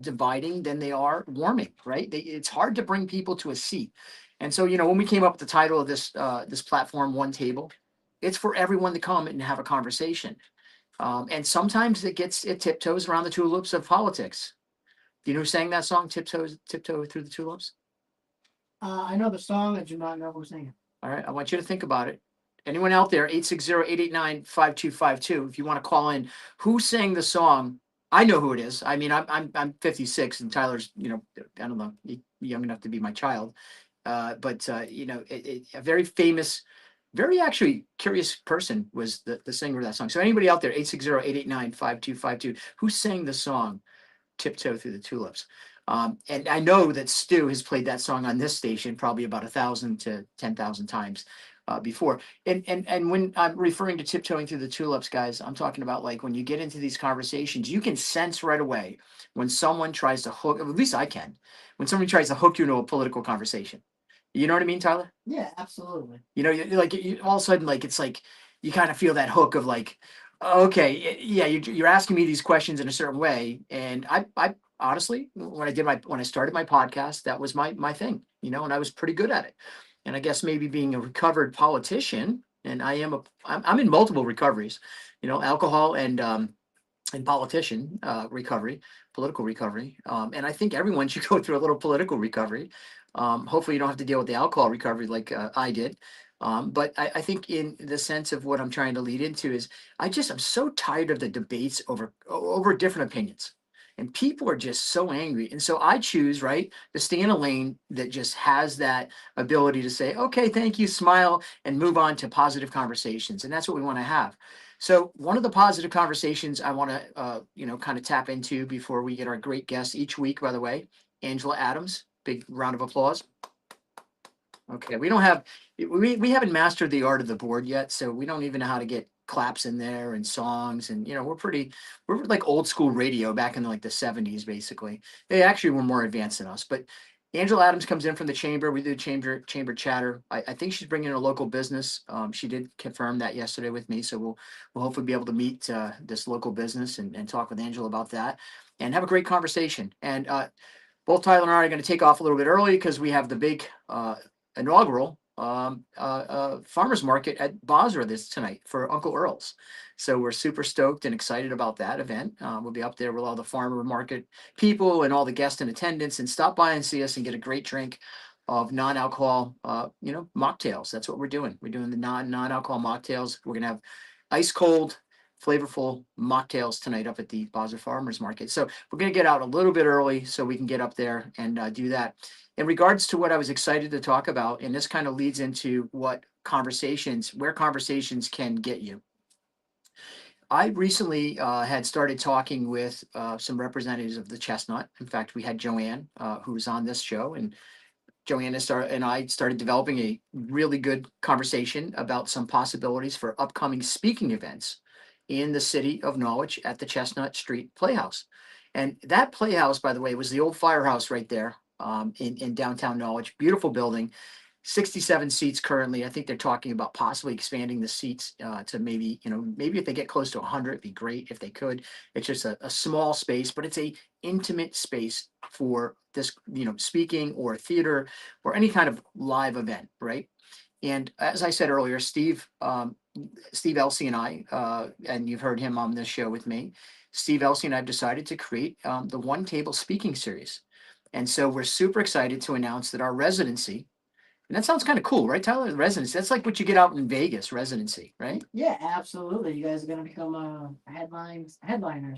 dividing than they are warming, right? It's hard to bring people to a seat. And so, when we came up with the title of this platform, One Table, it's for everyone to come and have a conversation. And sometimes it tiptoes around the tulips of politics. Do you know who sang that song, Tiptoe Through the Tulips? I know the song. I do not know who's singing. All right, I want you to think about it. Anyone out there, 860-889-5252, if you want to call in, who sang the song? I know who it is. I mean, I'm 56 and Tyler's, I don't know, young enough to be my child. But a very famous, very actually curious person was the singer of that song. So anybody out there, 860-889-5252, who sang the song Tiptoe Through the Tulips? And I know that Stu has played that song on this station probably about 1,000 to 10,000 times before. And when I'm referring to tiptoeing through the tulips, guys, I'm talking about like when you get into these conversations, you can sense right away when someone tries to hook. At least I can. When somebody tries to hook you into a political conversation. You know what I mean, Tyler? Yeah, absolutely. All of a sudden, like it's like you kind of feel that hook of like, okay, yeah, you're asking me these questions in a certain way, and I honestly, when I started my podcast, that was my thing, and I was pretty good at it. And I guess maybe being a recovered politician, and I'm in multiple recoveries, alcohol and politician recovery, political recovery. And I think everyone should go through a little political recovery. Hopefully, you don't have to deal with the alcohol recovery like I did. But I think in the sense of what I'm trying to lead into is I'm so tired of the debates over different opinions. And people are just so angry. And so I choose, right, to stay in a lane that just has that ability to say, okay, thank you, smile, and move on to positive conversations. And that's what we want to have. So one of the positive conversations I want to, kind of tap into before we get our great guest each week, by the way, Angela Adams, big round of applause. Okay, we haven't mastered the art of the board yet, so we don't even know how to get claps in there and songs, and we're like old school radio back in like the 70s, basically. They actually were more advanced than us, but Angela Adams comes in from the chamber. We do chamber chatter. I think she's bringing in a local business. She did confirm that yesterday with me, so we'll hopefully be able to meet this local business and talk with Angela about that and have a great conversation. And both Tyler and I are going to take off a little bit early because we have the big inaugural farmers market at Basra this tonight for Uncle Earl's. So we're super stoked and excited about that event. We'll be up there with all the farmer market people and all the guests in attendance, and stop by and see us and get a great drink of non-alcohol, mocktails. That's what we're doing. We're doing the non-alcohol mocktails. We're gonna have ice cold, flavorful mocktails tonight up at the Basra Farmers Market. So we're gonna get out a little bit early so we can get up there and do that. In regards to what I was excited to talk about, and this kind of leads into where conversations can get you. I recently had started talking with some representatives of the Chestnut. In fact, we had Joanne, who was on this show, and and I started developing a really good conversation about some possibilities for upcoming speaking events in the city of Norwich at the Chestnut Street Playhouse. And that playhouse, by the way, was the old firehouse right there in downtown Norwich. Beautiful building, 67 seats currently. I think they're talking about possibly expanding the seats to maybe if they get close to 100, it'd be great if they could. It's just a small space, but it's a intimate space for this, speaking or theater or any kind of live event, right? And as I said earlier, Steve Elsey and I, and you've heard him on this show with me, Steve Elsey and I have decided to create the One Table Speaking Series. And so we're super excited to announce that our residency, and that sounds kind of cool, right, Tyler? Residency. That's like what you get out in Vegas, residency, right? Yeah, absolutely. You guys are gonna become headliners,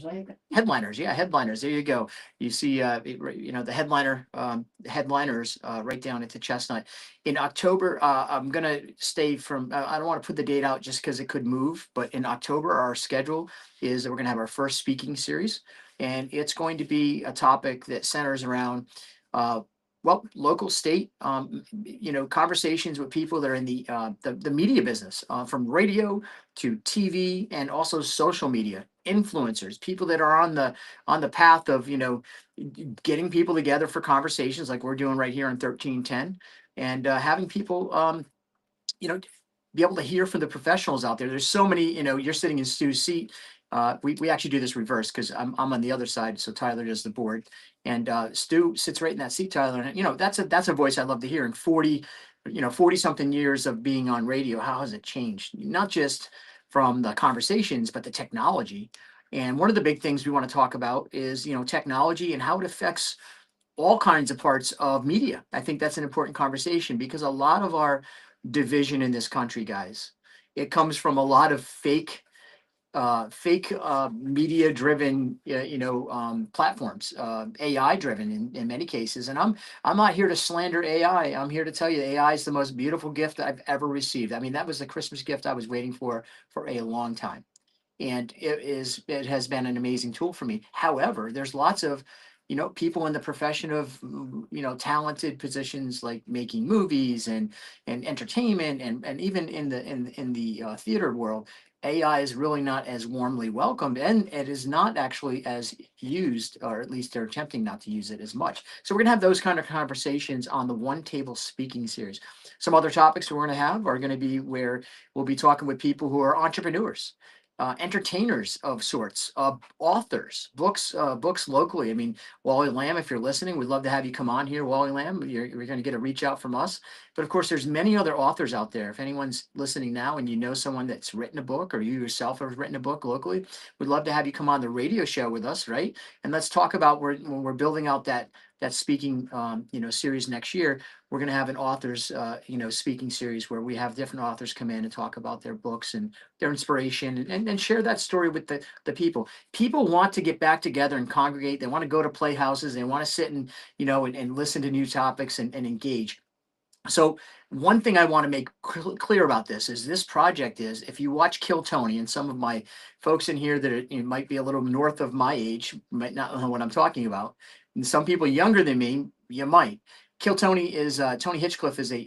right? Headliners, yeah, headliners. There you go. You see, the headliners right down at the Chestnut in October. I'm gonna stay from. I don't want to put the date out just because it could move, but in October, our schedule is that we're gonna have our first speaking series, and it's going to be a topic that centers around. Local, state, conversations with people that are in the media business, from radio to TV and also social media influencers, people that are on the path of getting people together for conversations like we're doing right here on 1310, and having people you know be able to hear from the professionals out there. There's so many. You're sitting in Stu's seat. we actually do this reverse because I'm on the other side, so Tyler does the board, and Stu sits right in that seat, Tyler. And that's a voice I love to hear. In 40 something years of being on radio, how has it changed? Not just from the conversations, but the technology. And one of the big things we want to talk about is technology and how it affects all kinds of parts of media. I think that's an important conversation because a lot of our division in this country, guys, it comes from a lot of fake media driven platforms, AI driven in many cases. And I'm not here to slander AI. I'm here to tell you AI is the most beautiful gift I've ever received. I mean, that was the Christmas gift I was waiting for a long time, and it has been an amazing tool for me. However, there's lots of people in the profession of talented positions like making movies and entertainment, and even in the theater world. AI is really not as warmly welcomed, and it is not actually as used, or at least they're attempting not to use it as much. So we're gonna have those kind of conversations on the One Table Speaking series. Some other topics we're gonna have are gonna be where we'll be talking with people who are entrepreneurs, entertainers of sorts, authors, books locally. I mean, Wally Lamb, if you're listening, we'd love to have you come on here, Wally Lamb. You're going to get a reach out from us. But of course, there's many other authors out there. If anyone's listening now and you know someone that's written a book, or you yourself have written a book locally, we'd love to have you come on the radio show with us, right? And let's talk about when we're building out that speaking series next year. We're going to have an authors speaking series where we have different authors come in and talk about their books and their inspiration, and share that story with the people. People want to get back together and congregate. They want to go to playhouses. They want to sit and and listen to new topics and engage. So one thing I want to make clear about this project is, if you watch Kill Tony, and some of my folks in here that might be a little north of my age might not know what I'm talking about, and some people younger than me, you might. Kill Tony is Tony Hitchcliff is a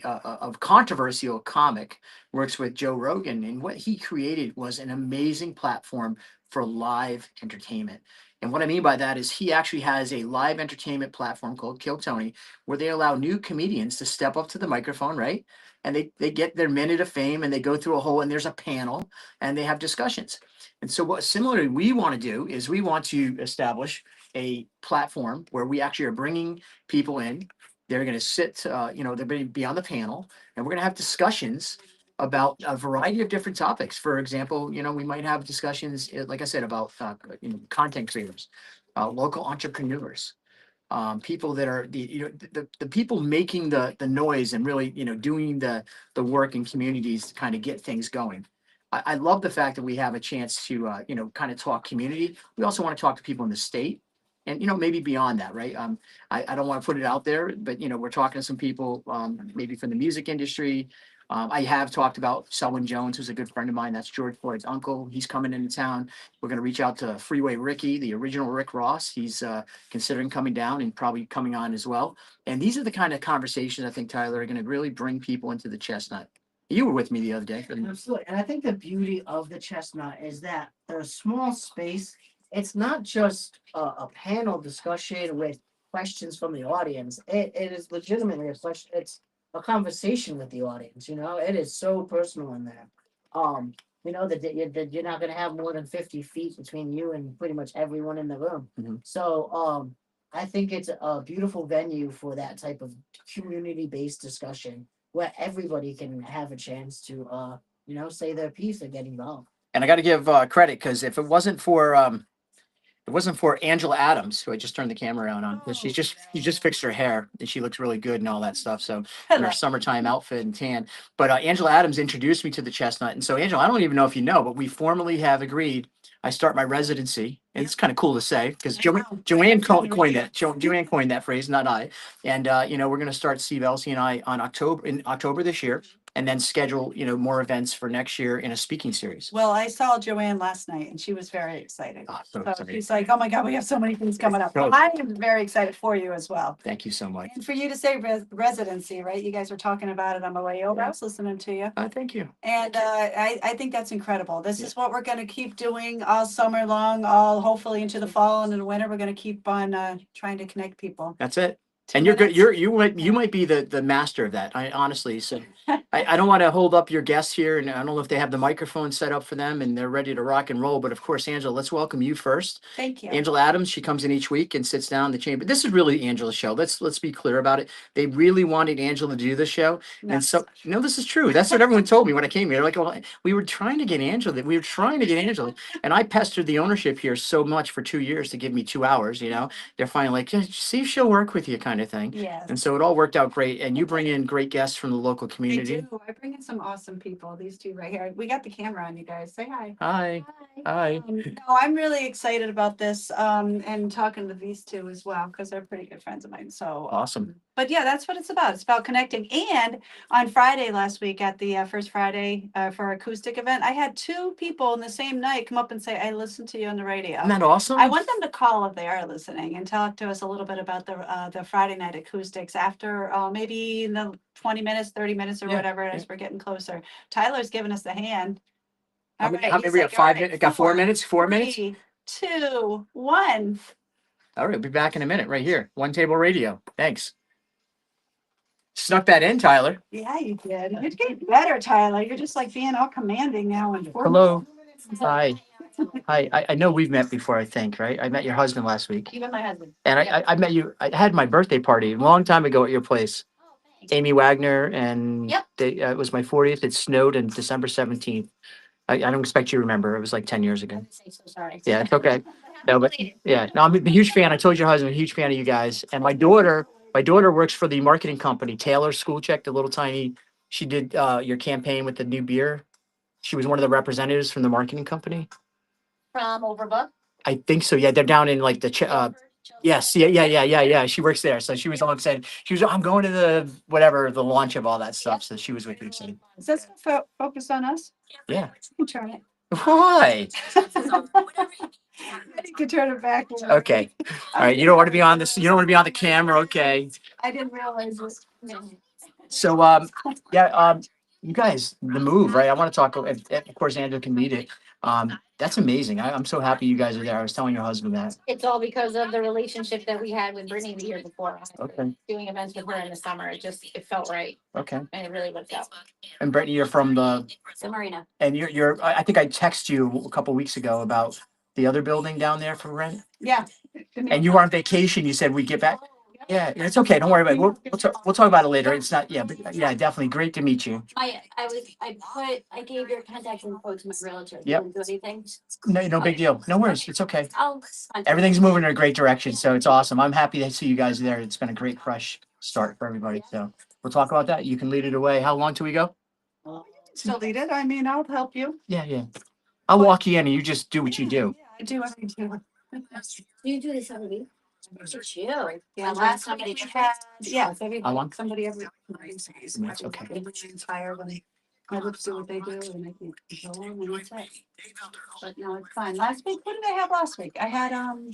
controversial comic, works with Joe Rogan, and what he created was an amazing platform for live entertainment. And what I mean by that is he actually has a live entertainment platform called Kill Tony, where they allow new comedians to step up to the microphone, right? And they get their minute of fame, and they go through and there's a panel, and they have discussions. And so what similarly we want to do is we want to establish a platform where we actually are bringing people in. They're going to sit, they're going to be on the panel, and we're going to have discussions about a variety of different topics. For example, we might have discussions, like I said, about content creators, local entrepreneurs, people that are the people making the noise and really doing the work in communities to kind of get things going. I love the fact that we have a chance to kind of talk community. We also want to talk to people in the state, and maybe beyond that, right? I don't want to put it out there, but we're talking to some people, maybe from the music industry. I have talked about Selwyn Jones, who's a good friend of mine. That's George Floyd's uncle. He's coming into town. We're going to reach out to Freeway Ricky, the original Rick Ross. He's considering coming down and probably coming on as well. And these are the kind of conversations I think, Tyler, are going to really bring people into the Chestnut. You were with me the other day. Absolutely. And I think the beauty of the Chestnut is that there's small space. It's not just a panel discussion with questions from the audience. It is legitimately a question. It's a conversation with the audience. It is so personal in there. That you're not going to have more than 50 feet between you and pretty much everyone in the room. Mhm. So I think it's a beautiful venue for that type of community-based discussion where everybody can have a chance to say their piece and get involved. And I got to give credit, because if it wasn't for Angela Adams, who I just turned the camera on, because she just fixed her hair and she looks really good and all that stuff. So in her summertime outfit and tan. But Angela Adams introduced me to the Chestnut. And so, Angela, I don't even know if you know, but we formally have agreed. I start my residency, and it's kind of cool to say, because Joanne coined that. Joanne coined that phrase, not I. And we're going to start, Steve Elsey and I, in October this year, and then schedule more events for next year in a speaking series. Well, I saw Joanne last night and she was very excited. Oh, so So excited. she's like, oh my God, we have so many things coming up. So- I am very excited for you as well. Thank you so much. And for you to say residency, right? You guys were talking about it on the way over. I was listening to you. Thank you. And I think that's incredible. This is what we're going to keep doing all summer long, all hopefully into the fall and in the winter. We're going to keep on trying to connect people. That's it. And you're good. You might be the master of that. I honestly, so I don't want to hold up your guests here, and I don't know if they have the microphone set up for them and they're ready to rock and roll. But of course, Angela, let's welcome you first. Thank you. Angela Adams, she comes in each week and sits down in the chamber. This is really Angela's show. Let's be clear about it. They really wanted Angela to do the show, No, and so no, this is true. That's what everyone told me when I came here. Like, well, we were trying to get Angela. We were trying to get Angela, and I pestered the ownership here so much for 2 years to give me 2 hours. They're finally like, "Yeah, see if she'll work with you," kind of thing. Yes. And so it all worked out great. And you bring in great guests from the local I community. do. I bring in some awesome people. These two right here. We got the camera on, you guys. Say hi. Hi. Hi. No, I'm really excited about this, and talking to these two as well, because they're pretty good friends of mine. So, Awesome. but yeah, that's what it's about. It's about connecting. And on Friday last week at the first Friday for our acoustic event, I had two people in the same night come up and say, "I listened to you on the radio." Isn't that awesome? I want them to call if they are listening and talk to us a little bit about the Friday night acoustics after maybe in the 20 minutes, 30 minutes or Yeah, whatever it is. We're getting closer. Tyler's giving us the hand. How All many, right, how many he's we like, got? "All 5 right, minutes? Got 4 minutes? 4 minutes? 3, 2, 1. All right. We'll be back in a minute right here. One Table Radio. Thanks. Snuck that in, Tyler. Yeah, you did. You're getting better, Tyler. You're just like being all commanding now. And Hello. Hi. Hi. I know we've met before, I think, right? I met your husband last week. Even my husband. And I met you. I had my birthday party a long time ago at your place. Amy Wagner, and Yep. it was my 40th. It snowed on December 17th. I don't expect you to remember. It was like 10 years ago. So sorry. Yeah, it's okay. No, but yeah, no, I'm a huge fan. I told your husband, I'm a huge fan of you guys. And my daughter works for the marketing company, Taylor School Check, the little tiny, she did your campaign with the new beer. She was one of the representatives from the marketing company. From Overbook. I think so. Yeah, they're down in like yes, yeah. She works there. So she was all excited. She was, I'm going to the launch of all that stuff. So she was wicked excited. Is this focused on us? Yeah. You can turn it. Why? You can turn it back. Okay. All right. You don't want to be on this. You don't want to be on the camera. Okay. I didn't realize this. So, you guys, the move, right? I want to talk, of course, Andrew can lead it. That's amazing. I'm so happy you guys are there. I was telling your husband that. It's all because of the relationship that we had with Brittany the year before. Okay. Doing events with her in the summer, it felt right, Okay. and it really worked out. And Brittany, you're from the, So Marina. and I think I texted you a couple weeks ago about the other building down there for rent. Yeah. And you were on vacation. You said we'd get back. Yeah, it's okay. Don't worry about it. We'll talk about it later. It's not, but yeah, definitely. Great to meet you. I gave your contact info to my realtor. Yep. Didn't do anything. No big deal. No worries. It's okay. I'll. Everything's moving in a great direction, so it's awesome. I'm happy to see you guys there. It's been a great fresh start for everybody. So we'll talk about that. You can lead it away. How long till we go? Still need it. I mean, I'll help you. Yeah. I'll walk you in and you just do what you do. I do what I do. You do this every week. Chill. Yeah, last somebody time had, yes, How long? somebody every. It's okay. They bring inspired when my lips do what they do and I can go on and that's it. But no, it's fine. Last week, what did I have last week? I had, oh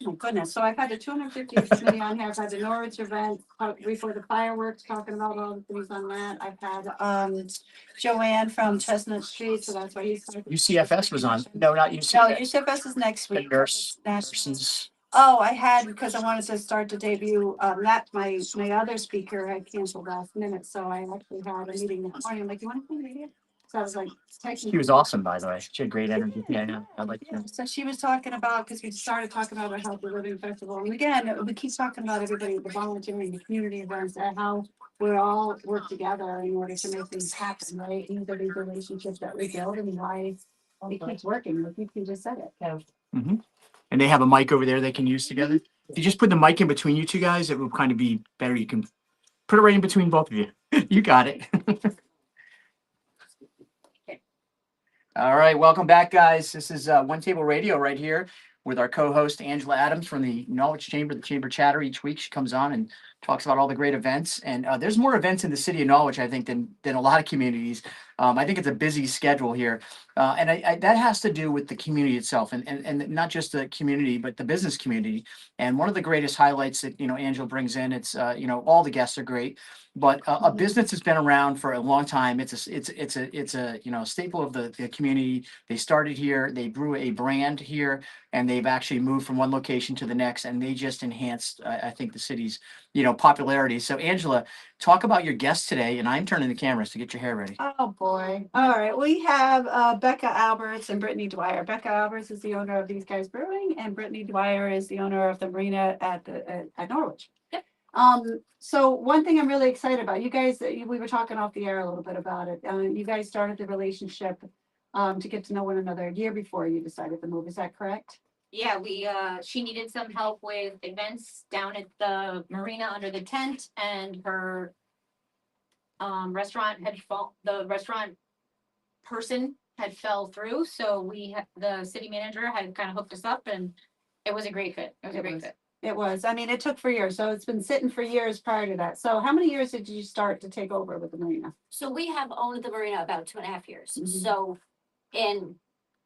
my goodness, so I've had the 250th committee on here. I've had the Norwich event, before the fireworks, talking about all the things on that. I've had, Joanne from Chestnut Street, so that's why he's. UCFS was on. No, not No, UCFS. UCFS is next The week. nurses. Oh, I had, because I wanted to start to debut, that, my other speaker had canceled last minute, so I actually had a meeting this morning, I'm like, you want to come here? So I was like, texting. She was awesome, by the way. She had great energy. Yeah. I like Yeah, her. so she was talking about, because we started talking about our Healthy Living Festival, and again, we keep talking about everybody, the volunteering, the community events, and how we're all work together in order to make things happen, right? These are these relationships that we build and why it keeps working, like you just said it. Mm-hmm. And they have a mic over there they can use together. If you just put the mic in between you two guys, it will kind of be better. You can put it right in between both of you. You got it. All right, welcome back, guys. This is One Table Radio right here with our co-host Angela Adams from the Knowledge Chamber, the Chamber Chatter. Each week she comes on and talks about all the great events, and there's more events in the city of Norwich, I think, than a lot of communities. I think it's a busy schedule here, and that has to do with the community itself, and not just the community, but the business community. And one of the greatest highlights that Angela brings in, it's all the guests are great, but a business that's been around for a long time. It's a staple of the community. They started here, they grew a brand here, and they've actually moved from one location to the next, and they just enhanced, I think, the city's popularity. So Angela, talk about your guests today, and I'm turning the cameras to get your hair ready. Oh, boy. All right. We have Becca Alberts and Brittany Dwyer. Becca Alberts is the owner of These Guys Brewing, and Brittany Dwyer is the owner of the marina at Norwich. Yep. So one thing I'm really excited about, you guys, we were talking off the air a little bit about it. You guys started the relationship to get to know one another a year before you decided to move. Is that correct? Yeah, she needed some help with events down at the marina under the tent, and her the restaurant person had fell through, so the city manager had kind of hooked us up, and it was a great fit. It was a great fit. It was. I mean, it took for years. So it's been sitting for years prior to that. So how many years did you start to take over with the marina? So we have owned the marina about 2.5 years. Mhm. So in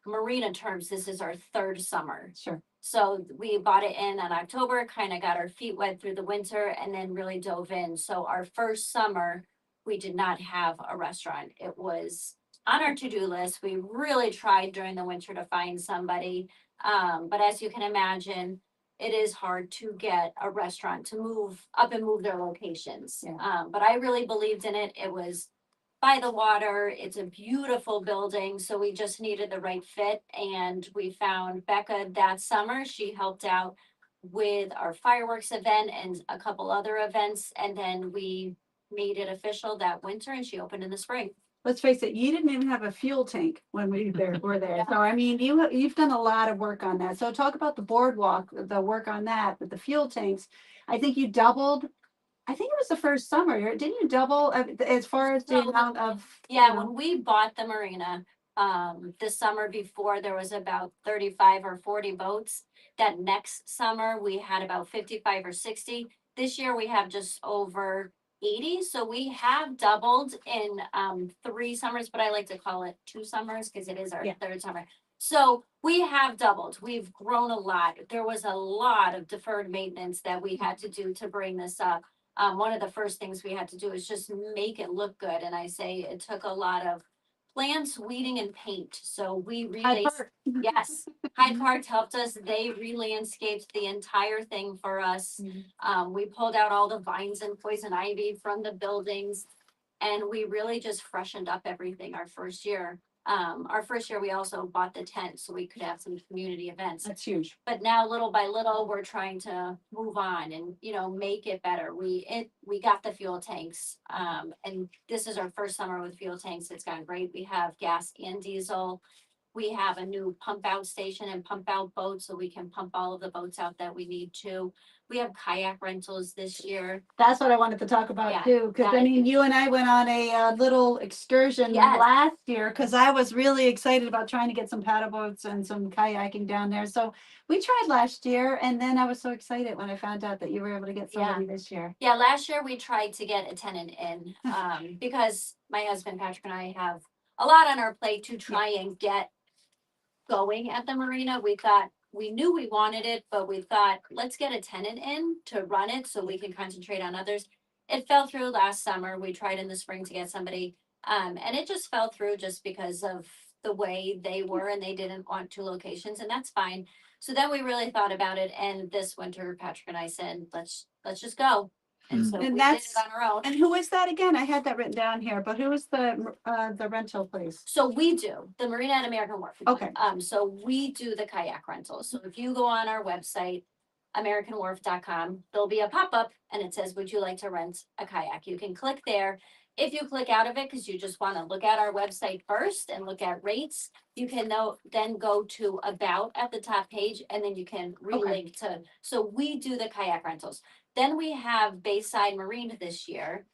marina terms, this is our third summer. Sure. So we bought it in October, kind of got our feet wet through the winter, and then really dove in. So our first summer, we did not have a restaurant. It was on our to-do list. We really tried during the winter to find somebody. But as you can imagine, it is hard to get a restaurant to move their locations. Yeah. But I really believed in it. It was by the water. It's a beautiful building. So we just needed the right fit. And we found Becca that summer. She helped out with our fireworks event and a couple other events. And then we made it official that winter, and she opened in the spring. Let's face it, you didn't even have a fuel tank when were there. So I mean, you've done a lot of work on that. So talk about the boardwalk, the work on that, but the fuel tanks. I think you doubled. I think it was the first summer. Didn't you double as far as the So, amount of? Yeah, when we bought the marina, the summer before, there was about 35 or 40 boats. That next summer, we had about 55 or 60. This year, we have just over 80. So we have doubled in 3 summers, but I like to call it 2 summers because it is our Yeah. third summer. So we have doubled. We've grown a lot. There was a lot of deferred maintenance that we had to do to bring this up. One of the first things we had to do is just make it look good. And I say it took a lot of plants, weeding, and paint. So we Hyde really, Park. yes, Hyde Park helped us. They re-landscaped the entire thing for us. We pulled out all the vines and poison ivy from the buildings, and we really just freshened up everything our first year. Our first year, we also bought the tent so we could have some community events. That's huge. But now little by little, we're trying to move on and, make it better. We got the fuel tanks. And this is our first summer with fuel tanks. It's gone great. We have gas and diesel. We have a new pump out station and pump out boats, so we can pump all of the boats out that we need to. We have kayak rentals this year. That's what I wanted to talk about Yeah, too, because I that mean, is- you and I went on a little excursion Yes. last year because I was really excited about trying to get some paddle boats and some kayaking down there. So we tried last year, and then I was so excited when I found out that you were able to get somebody this year. Yeah, last year we tried to get a tenant in, because my husband Patrick and I have a lot on our plate to try and get going at the marina. We knew we wanted it, but we thought, let's get a tenant in to run it so we can concentrate on others. It fell through last summer. We tried in the spring to get somebody, and it just fell through just because of the way they were, and they didn't want 2 locations, and that's fine. So then we really thought about it, and this winter, Patrick and I said, let's just go. And so And we did it that's- on our own. And who is that again? I had that written down here, but who is the rental place? So we do the marina at American Wharf. Okay. So we do the kayak rentals. So if you go on our website, AmericanWharf.com, there'll be a pop-up and it says, would you like to rent a kayak? You can click there. If you click out of it, because you just want to look at our website first and look at rates, you can then go to about at the top page, and then you can relink to, so we do the kayak rentals. Then we have Bayside Marine this year,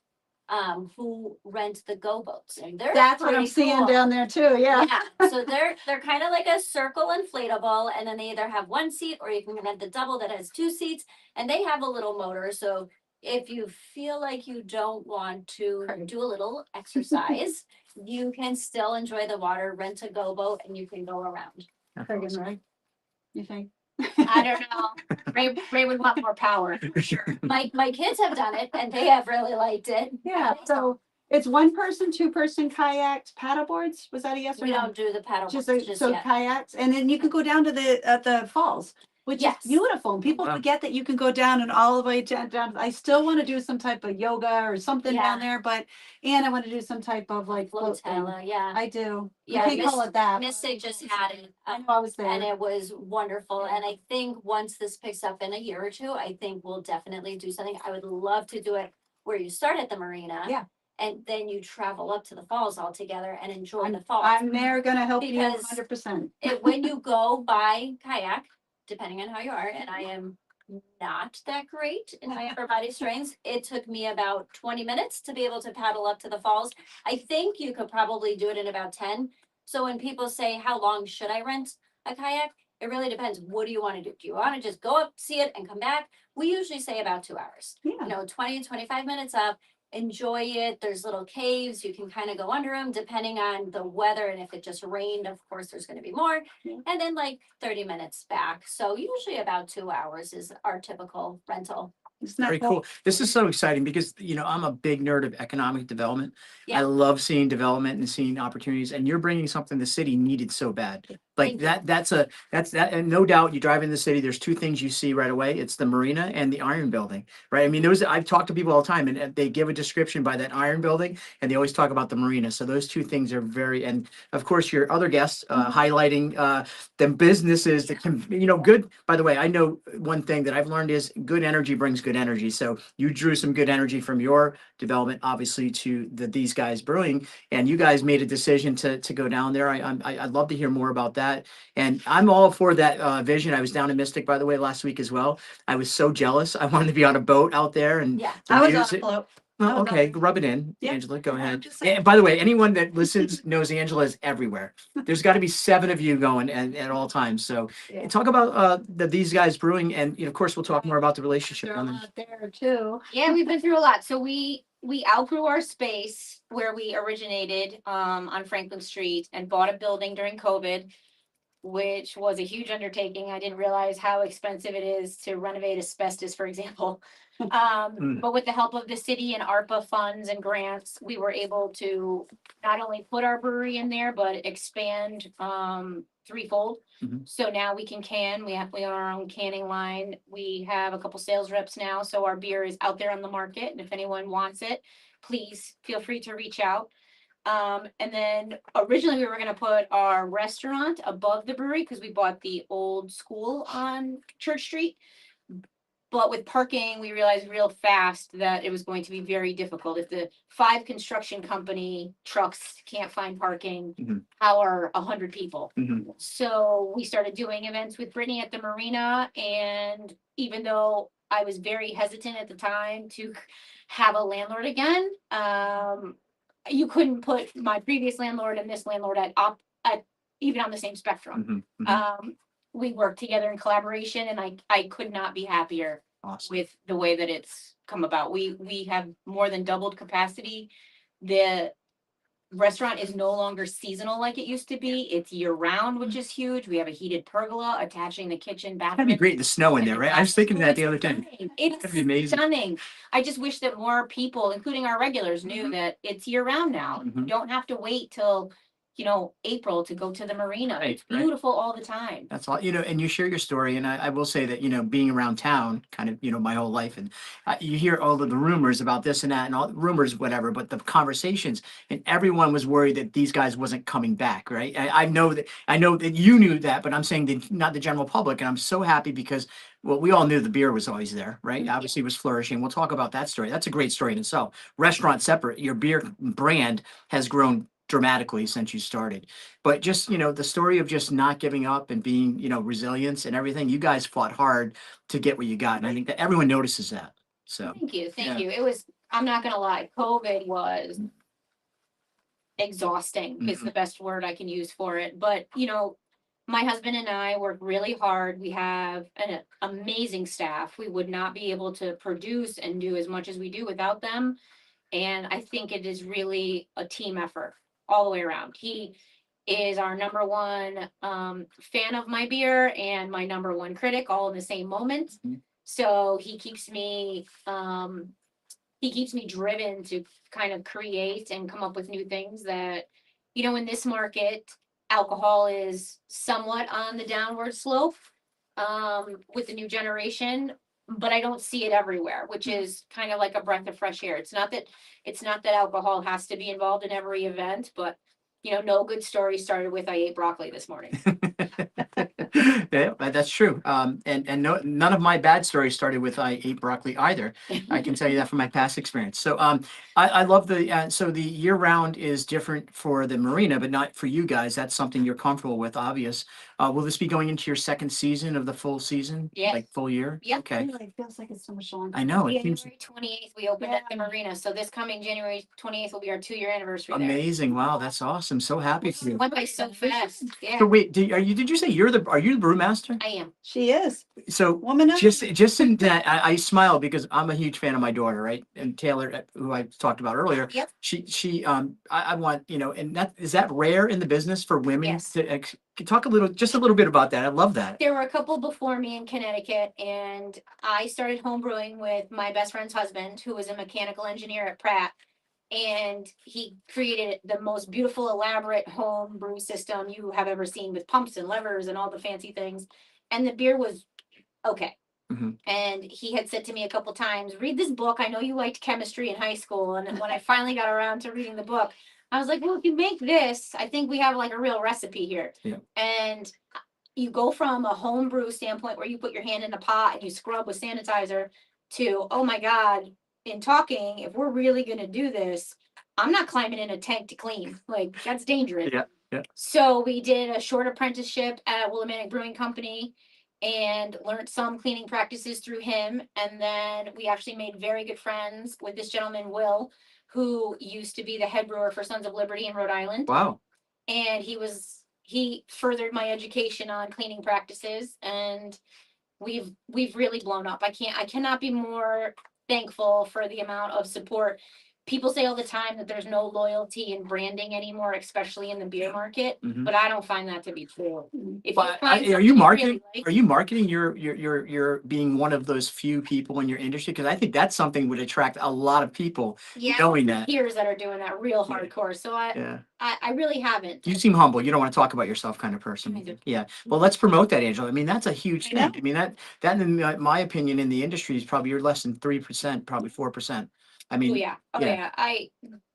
who rent the go boats, and they're That's what I'm pretty seeing cool. down there too, yeah. Yeah, so they're kind of like a circle inflatable, and then they either have 1 seat or you can rent the double that has 2 seats, and they have a little motor, so if you feel like you don't want to Right. do a little exercise, you can still enjoy the water, rent a go boat, and you can go around. Pretty good, right? You think? I don't know. Ray would want more power. My kids have done it and they have really liked it. Yeah, so it's one person, two person kayaks, paddle boards, was that a yes or We no? don't do the paddle Just, boards a- just so yet. kayaks, and then you can go down to the falls, which is Yes. beautiful. And people Wow. forget that you can go down and all the way down. I still want to do some type of yoga or something down Yeah. there, but, and I want to do some type of like float thing. Flotilla, yeah. I do. You Yeah, can't call it that. Mystic just had it. I know I was And there. it was wonderful. And I think once this picks up in a year or two, I think we'll definitely do something. I would love to do it where you start at the marina. Yeah. And then you travel up to the falls all together and enjoy the falls. I'm there gonna help you Because 100%. When you go by kayak, depending on how you are, and I am not that great in my upper body strengths, it took me about 20 minutes to be able to paddle up to the falls. I think you could probably do it in about 10. So when people say, how long should I rent a kayak? It really depends. What do you want to do? Do you want to just go up, see it, and come back? We usually say about 2 hours. Yeah. 20 and 25 minutes up. Enjoy it. There's little caves. You can kind of go under them depending on the weather. And if it just rained, of course, there's going to be more. Yeah. And then like 30 minutes back. So usually about 2 hours is our typical rental. Isn't that Very cool. This is so exciting because, I'm a big nerd of economic development. I Yeah. love seeing development and seeing opportunities, and you're bringing something the city needed so bad. Like Thank you. that's that, and no doubt you drive in the city, there's two things you see right away. It's the marina and the iron building, right? I mean, I've talked to people all the time and they give a description by that iron building and they always talk about the marina. So those two things are and of course, your other guests, highlighting, the businesses that can, good, by the way, I know one thing that I've learned is good energy brings good energy. So you drew some good energy from your development, obviously, to these guys brewing, and you guys made a decision to go down there. I'd love to hear more about that. And I'm all for that vision. I was down in Mystic, by the way, last week as well. I was so jealous. I wanted to be on a boat out there and Yeah. to I was on use a it. float. Well, I was on okay, it. rub it in, Yeah. Angela, go I'm ahead. just saying. And by the way, anyone that listens knows Angela is everywhere. There's got to be 7 of you going at all times. So Yeah. talk about these guys brewing, and of course we'll talk more about the relationship. They're a on them. lot there too. Yeah, we've been through a lot. So we outgrew our space where we originated on Franklin Street and bought a building during COVID, which was a huge undertaking. I didn't realize how expensive it is to renovate asbestos, for example. But with the help of the city and ARPA funds and grants, we were able to not only put our brewery in there, but expand threefold. Mhm. So now we can, we own our own canning line. We have a couple sales reps now, so our beer is out there on the market, and if anyone wants it, please feel free to reach out. And then originally we were gonna put our restaurant above the brewery because we bought the old school on Church Street. But with parking, we realized real fast that it was going to be very difficult. If the 5 construction company trucks can't find parking, Mhm. how are 100 people? Mhm. So we started doing events with Brittany at the marina, and even though I was very hesitant at the time to have a landlord again, you couldn't put my previous landlord and this landlord at even on the same spectrum. Mhm. Mhm. We work together in collaboration, and I could not be happier Awesome. with the way that it's come about. We have more than doubled capacity. The restaurant is no longer seasonal like it used to be. It's year round, which is huge. We have a heated pergola attaching the kitchen That'd bathroom. be great. The snow in there, right? I was thinking that the other day. It's That'd be amazing. stunning. I just wish that more people, including our regulars, knew Mhm. that it's year round now. You Mhm. don't have to wait till, April to go to the marina. Right, It's right. beautiful all the time. That's all, and you share your story. And I will say that, being around town kind of, my whole life, and you hear all of the rumors about this and that and all rumors, whatever, but the conversations, and everyone was worried that these guys wasn't coming back. Right. I know that you knew that, but I'm saying that not the general public. And I'm so happy because, well, we all knew the beer was always there, right? Mhm. Obviously it was flourishing. We'll talk about that story. That's a great story in itself. Restaurant separate, your beer brand has grown dramatically since you started. But just, the story of just not giving up and being, resilience and everything, you guys fought hard to get what you got. And I think that everyone notices that. So, Thank you, Yeah. thank you. It was, I'm not gonna lie, COVID was exhausting is Mhm. the best word I can use for it, but my husband and I work really hard. We have an amazing staff. We would not be able to produce and do as much as we do without them. And I think it is really a team effort all the way around. He is our number one fan of my beer and my number one critic all in the same moment. Mhm. So he keeps me driven to kind of create and come up with new things that, in this market, alcohol is somewhat on the downward slope with the new generation, but I don't see it everywhere, which is kind of like a breath of fresh air. It's not that alcohol has to be involved in every event, but no good story started with I ate broccoli this morning. Yeah, that's true. And no, none of my bad stories started with I ate broccoli either. I can tell you that from my past experience. So I love so the year round is different for the marina, but not for you guys. That's something you're comfortable with, obvious. Will this be going into your second season of the full season? Yes. Like full year? Yep. Okay. Really feels like it's so much longer. I know. It seems January 28th, we opened up the marina. So this coming January 28th will be our 2-year anniversary there. amazing. Wow, that's awesome. So happy for you. Went by so fast. Yeah, So wait, did you say are you the brewmaster? I am. She is. So Woman of. just in that, I smile because I'm a huge fan of my daughter, right? And Taylor, who I talked about earlier. Yep. I want, and that is that rare in the business for women Yes. to talk just a little bit about that. I love that. There were a couple before me in Connecticut, and I started home brewing with my best friend's husband, who was a mechanical engineer at Pratt. And he created the most beautiful, elaborate home brew system you have ever seen with pumps and levers and all the fancy things. And the beer was okay. Mhm. And he had said to me a couple times, read this book. I know you liked chemistry in high school. And when I finally got around to reading the book, I was like, well, if you make this, I think we have like a real recipe here. Yeah. And you go from a home brew standpoint where you put your hand in a pot and you scrub with sanitizer to, oh my God, in talking, if we're really going to do this, I'm not climbing in a tank to clean. Like, that's dangerous. Yeah, yeah. So we did a short apprenticeship at Willimantic Brewing Company and learned some cleaning practices through him. And then we actually made very good friends with this gentleman, Will, who used to be the head brewer for Sons of Liberty in Rhode Island. Wow. And he furthered my education on cleaning practices, and we've really blown up. I cannot be more thankful for the amount of support. People say all the time that there's no loyalty in branding anymore, especially in the beer market, Mhm. but I don't find that to be true. If But find are something you really marketing? like- Are you marketing your being one of those few people in your industry? Because I think that's something would attract a lot of people. Yeah, knowing that. peers that are doing that real Yeah. hardcore. So Yeah. I really haven't. You seem humble. You don't want to talk about yourself, kind of person. I do. Yeah. Well, let's promote that, Angela. I mean, that's a huge I thing. know. I mean, that in my opinion in the industry is probably you're less than 3%, probably 4%. I Oh, mean, yeah. Oh, yeah. yeah.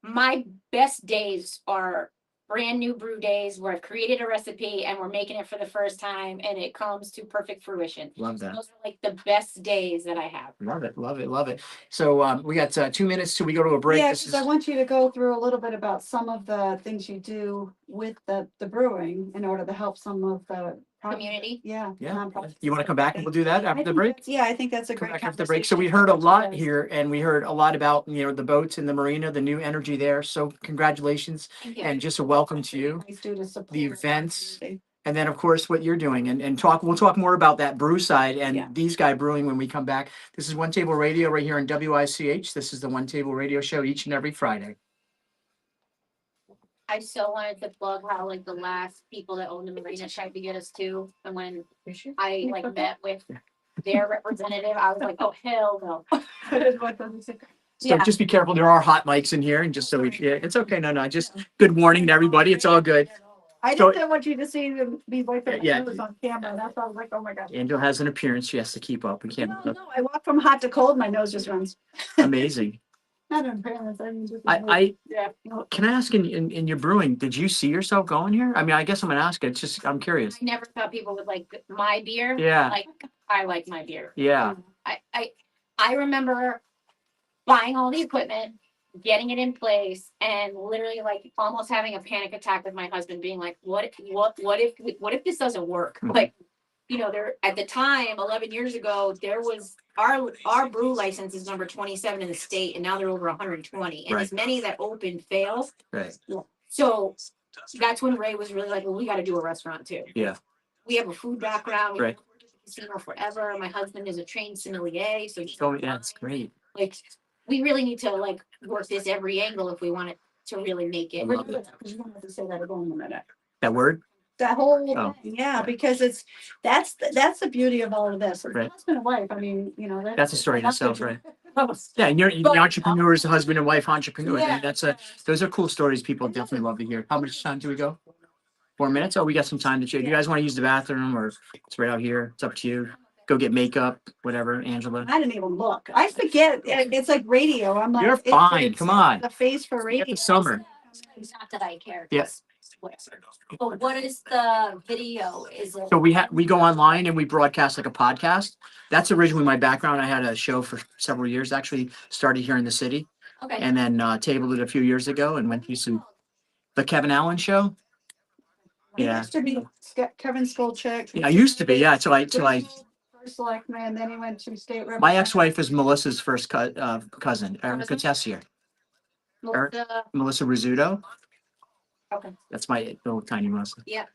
My best days are brand new brew days where I've created a recipe and we're making it for the first time and it comes to perfect fruition. love that. Those are like the best days that I have. Love it. Love it. Love it. So we got 2 minutes till we go to a break. Yeah, This because I want you to go through a little bit about some of the things you do with the brewing in order to help some of the. Community. Yeah. Yeah. nonprofits. You want to come back and we'll do that I after the think break? that's- Yeah, I think that's a Come great. back after the break. So we heard a lot here and we heard a lot about, the boats in the marina, the new energy there. So congratulations Thank you. and just a welcome to you. Nice to support The our events. community. And then, of course, what you're doing and we'll talk more about that brew side and Yeah. these guy brewing when we come back. This is One Table Radio right here on WICH. This is the One Table Radio Show each and every Friday. I so wanted to plug how like the last people that owned the marina tried to get us to, and when I like met with their representative, I was like, oh, hell no. So Yeah. just be careful. There are hot mics in here and just so it's okay. No, just good warning to everybody. It's all good. I So- didn't want you to see them be wiping Yeah. my nose on camera. That's why I was like, oh my God. Angel has an appearance she has to keep up. We can't. No, I walk from hot to cold, my nose just runs. Amazing. Not in fairness, I mean, just. I Yeah. can I ask in your brewing, did you see yourself going here? I mean, I guess I'm gonna ask it. It's just, I'm curious. I never thought people would like my beer. Yeah. Like I like my beer. Yeah. I remember buying all the equipment, getting it in place, and literally like almost having a panic attack with my husband, being like, what if this doesn't work? Mhm. Like, there at the time, 11 years ago, there was our brew license is number 27 in the state, and now they're over 120. And as many that open fail. Right. So that's when Ray was really like, well, we got to do a restaurant too. Yeah. we have a food background. We've Right. worked at the casino forever. My husband is a trained sommelier, so he's Oh, yeah, that's great. like, we really need to like work this every angle if we want it to really make it. I love it. Because you're gonna have to say that again in a minute. That word? That whole Oh. thing, yeah, because that's the beauty of all of this. Right. Husband and wife, I mean, That's a story in itself, right? Right. Yeah, and you're the But- entrepreneurs, the husband and wife entrepreneurs. Yeah. Those are cool stories people definitely love to hear. How much time do we go? 4 minutes? Oh, we got some time to chat. You guys want to use the bathroom or it's right out here? It's up to you. Go get makeup, whatever, Angela. I didn't even look. I forget. It's like radio. I'm like, You're it's- fine. it's Come on. The face for radio. Get the summer. Not that I care. Yes. But what is the video? Is it? So we go online and we broadcast like a podcast. That's originally my background. I had a show for several years, actually started here in the city Okay. and then tabled it a few years ago and went through the Kevin Allen show. It Yeah. used to be Kevin Skolchek. Yeah, I used to be, yeah, till I First selectman, then he went to state rep. my ex-wife is Melissa's first cousin, Erica Tessier, Melissa Rizzuto. Okay. That's my little tiny Melissa. Yeah.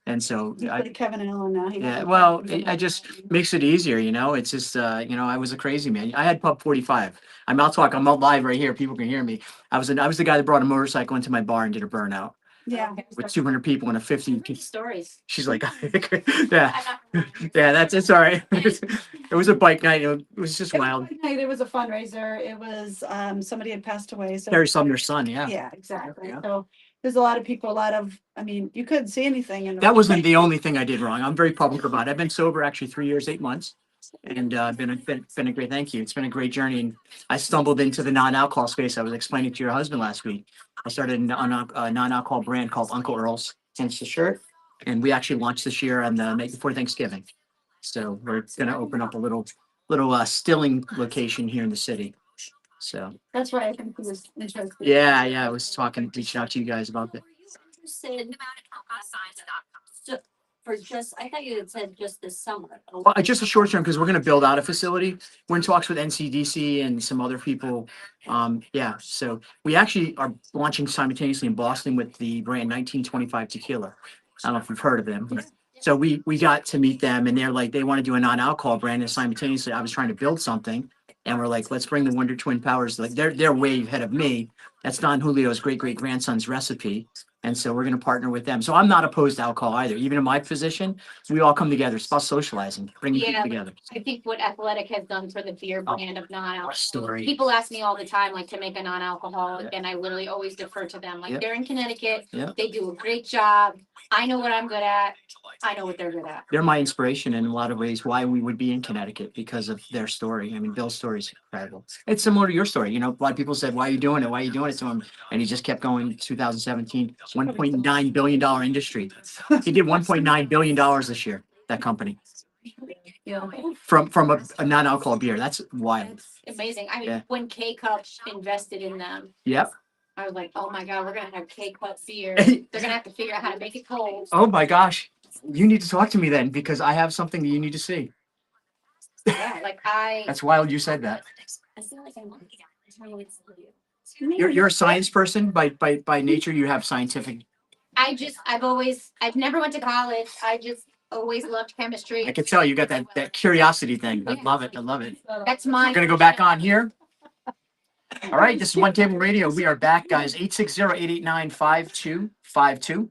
And so He's I, like Kevin Allen now. He yeah, got- well, I just makes it easier, you know, it's just, I was a crazy man. I had Pub 45. I'm out live right here. People can hear me. I was the guy that brought a motorcycle into my bar and did a burnout Yeah. with 200 people and a 50. Stories. She's like, yeah, yeah, it's all right. It was a bike night. It was just It was wild. a good night. It was a fundraiser. It was, somebody had passed away. So Terry Sumner's son, yeah. yeah, exactly. Yeah. So there's a lot of people, I mean, you couldn't see anything. In That wasn't the only thing I did wrong. I'm very public about it. I've been sober actually 3 years, 8 months. And been a great, thank you. It's been a great journey. And I stumbled into the non-alcohol space. I was explaining to your husband last week. I started a non-alcohol brand called Uncle Earl's, hence the shirt. And we actually launched this year on the night before Thanksgiving. So we're gonna open up a little stilling location here in the city. So, That's why I think he was interested. yeah, I was reaching out to you guys about that. You said so- for just, I thought you had said just this summer. Well, just a short term, because we're gonna build out a facility. We're in talks with NCDC and some other people. Yeah, so we actually are launching simultaneously in Boston with the brand 1925 Tequila. I don't know if you've heard of them. So we got to meet them and they're like, they want to do a non-alcohol brand and simultaneously I was trying to build something. And we're like, let's bring the Wonder Twin Powers. Like they're way ahead of me. That's Don Julio's great grandson's recipe. And so we're going to partner with them. So I'm not opposed to alcohol either. Even in my position, we all come together. It's about socializing, bringing people Yeah. together. I think what Athletic has done for the beer Oh, brand of What non-alcohol. a story. People ask me all the time, like to make a non-alcoholic, Yeah. and I literally always defer to them. Like Yep. they're in Connecticut, Yep. they do a great job. I know what I'm good at. I know what they're good at. They're my inspiration in a lot of ways why we would be in Connecticut because of their story. I mean, Bill's story is incredible. It's similar to your story. You know, a lot of people said, why are you doing it? Why are you doing it to him? And he just kept going. 2017, $1.9 billion industry. He did $1.9 billion this year, that company, You know, from a non-alcohol beer. That's wild. it's amazing. I mean, Yeah. when K-Cup invested in them, Yep. I was like, oh my God, we're gonna have K-Cup beer. They're gonna have to figure out how to make it cold. Oh my gosh. You need to talk to me then because I have something that you need to see. Yeah, like That's wild you said that. I feel like I'm trying to tell you. You're a science person by nature. You have scientific. I've never went to college. I just always loved chemistry. I can tell you got that curiosity thing. I love it. I love it. That's my. We're gonna go back on here. All right, this is One Table Radio. We are back, guys. 860-889-5252.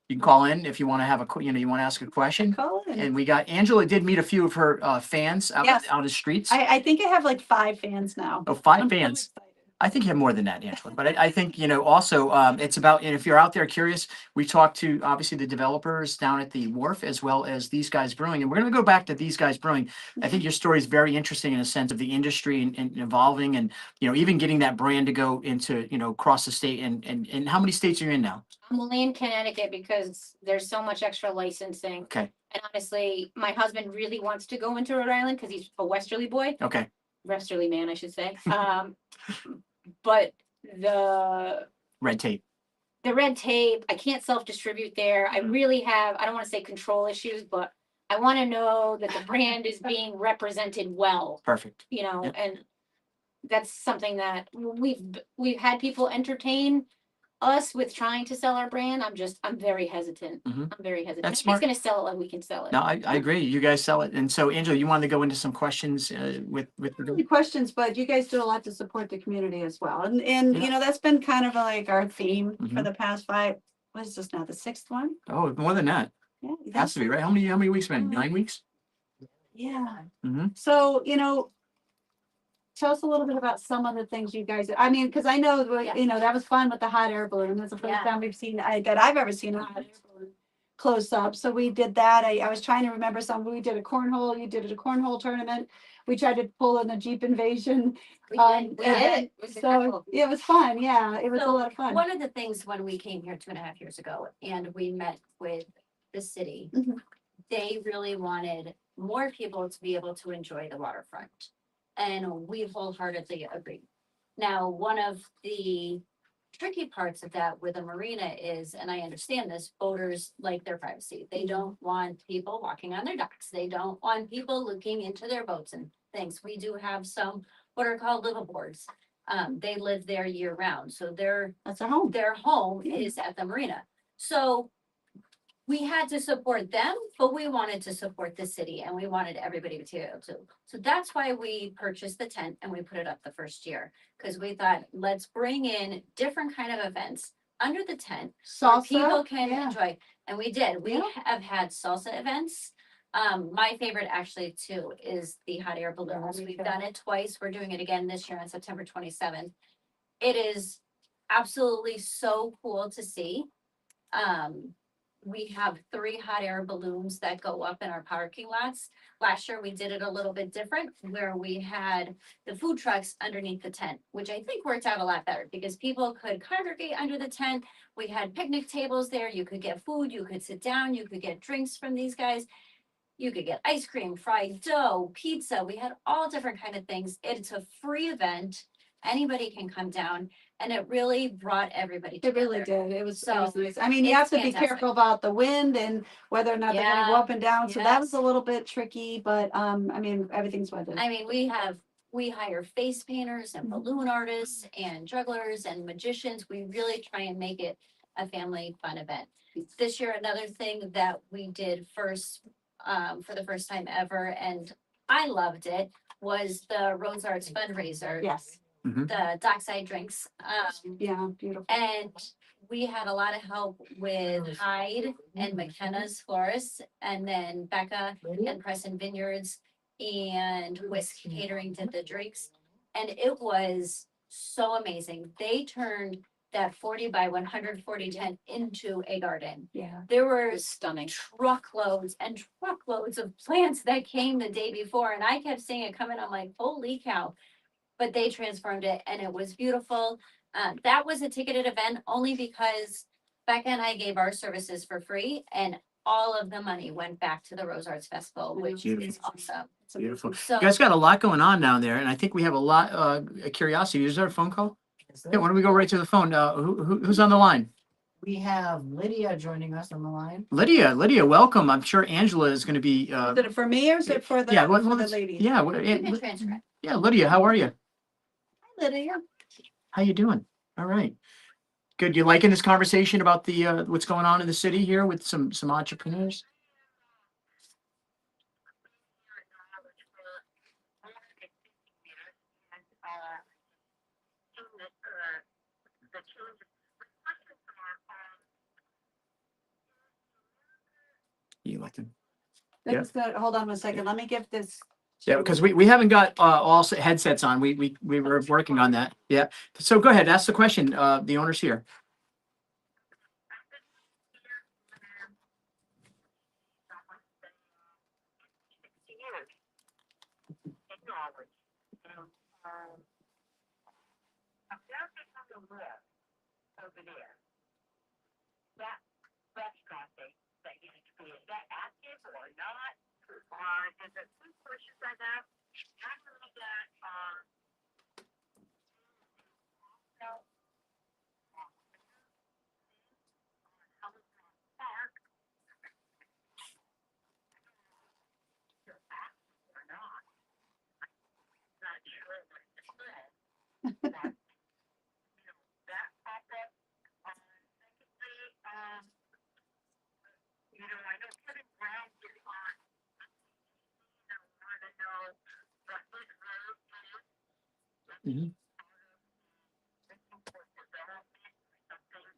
You can call in if you want to have you want to ask a question. Call in. And we got Angela did meet a few of her fans Yes. out of the streets. I think I have like 5 fans now. Oh, 5 I'm so fans. excited. I think you have more than that, Angela. But I think, also it's about, and if you're out there curious, we talked to obviously the developers down at the wharf as well as These Guys Brewing. And we're going to go back to These Guys Brewing. I think your story is very interesting in a sense of the industry and evolving and, even getting that brand to go into, across the state. And how many states are you in now? I'm only in Connecticut because there's so much extra licensing. Okay. And honestly, my husband really wants to go into Rhode Island because he's a Westerly boy, Okay. Westerly man, I should say. But the Red tape. red tape, I can't self-distribute there. I really have, I don't want to say control issues, but I want to know that the brand is being represented well, Perfect. Yep. Yep. And that's something that we've had people entertain us with trying to sell our brand, I'm very hesitant. Mhm. I'm very hesitant. That's If smart. it's gonna sell it, like we can sell it. No, I agree. You guys sell it. And so Angela, you wanted to go into some questions with Really questions, but you guys do a lot to support the community as well. And Yeah. you know, that's been kind of like our theme for Mhm. the past five, what is this now, the sixth one? Oh, more than that. Yeah. Has to be, right? How many weeks, man? 9 weeks? Yeah. Mm-hmm. So, you know, tell us a little bit about some of the things you guys, I mean, because I know, Yeah. you know, that was fun with the hot air balloon. That's the first Yeah. time we've seen, that I've ever seen a hot air balloon close up. So we did that. I was trying to remember some, we did a cornhole, you did a cornhole tournament. We tried to pull in a Jeep Invasion. We Um, did, we yeah. did it. It was So successful. it was fun. Yeah, it was a So, lot of fun. one of the things when we came here 2.5 years ago and we met with the city, Mhm. they really wanted more people to be able to enjoy the waterfront. And we wholeheartedly agree. Now, one of the tricky parts of that with a marina is, and I understand this, boaters like their privacy. They don't want people walking on their docks. They don't want people looking into their boats and things. We do have some what are called liveaboards. They live there year round, so That's our home. their home Yeah. is at the marina. So we had to support them, but we wanted to support the city and we wanted everybody to be able to. So that's why we purchased the tent and we put it up the first year. Cause we thought, let's bring in different kind of events under the tent where Salsa. people can Yeah. enjoy. And we did. We Yeah. have had salsa events. My favorite actually too is the hot air balloons. me We've too. done it twice. We're doing it again this year on September 27th. It is absolutely so cool to see. We have 3 hot air balloons that go up in our parking lots. Last year, we did it a little bit different where we had the food trucks underneath the tent, which I think worked out a lot better because people could congregate under the tent. We had picnic tables there. You could get food, you could sit down, you could get drinks from these guys. You could get ice cream, fried dough, pizza. We had all different kind of things. It's a free event. Anybody can come down and it really brought everybody It really together. did. It was So, nice. I mean, you have it's to be fantastic. careful about the wind and whether or not they're gonna go Yeah, up and down. So that was yes. a little bit tricky, but I mean, everything's weathered. I mean, we hire face painters and Mhm. balloon artists and jugglers and magicians. We really try and make it a family fun event. This year, another thing that we did for the first time ever, and I loved it, was the Rose Arts fundraiser, Yes. the dockside drinks. Yeah, beautiful. And we had a lot of help with Hyde and McKenna's Florists, and then Becca and Crescent Vineyards and Whisk Catering did the drinks. And it was so amazing. They turned that 40 by 140 tent into a garden. Yeah. There It were was stunning. truckloads and truckloads of plants that came the day before, and I kept seeing it coming. I'm like, holy cow. But they transformed it and it was beautiful. That was a ticketed event only because Becca and I gave our services for free and all of the money went back to the Rose Arts Festival, which is Beautiful. awesome. It's Beautiful. amazing. So You guys got a lot going on down there, and I think we have a lot curiosity. Is there a phone call? Yeah, why don't we go right to the phone? Who's on the line? We have Lydia joining us on the line. Lydia, welcome. I'm sure Angela is going to be. Is it for me or is it for the, Yeah, for the let's- ladies? Yeah, you can transfer it. yeah, Lydia, how are you? Lydia. How you doing? All right. Good. You liking this conversation about the what's going on in the city here with some entrepreneurs? You elected. Yeah. That's good. Hold on one second. Let me give this. Yeah, because we haven't got all headsets on. We were working on that. Yeah. So go ahead, ask the question. The owner's here.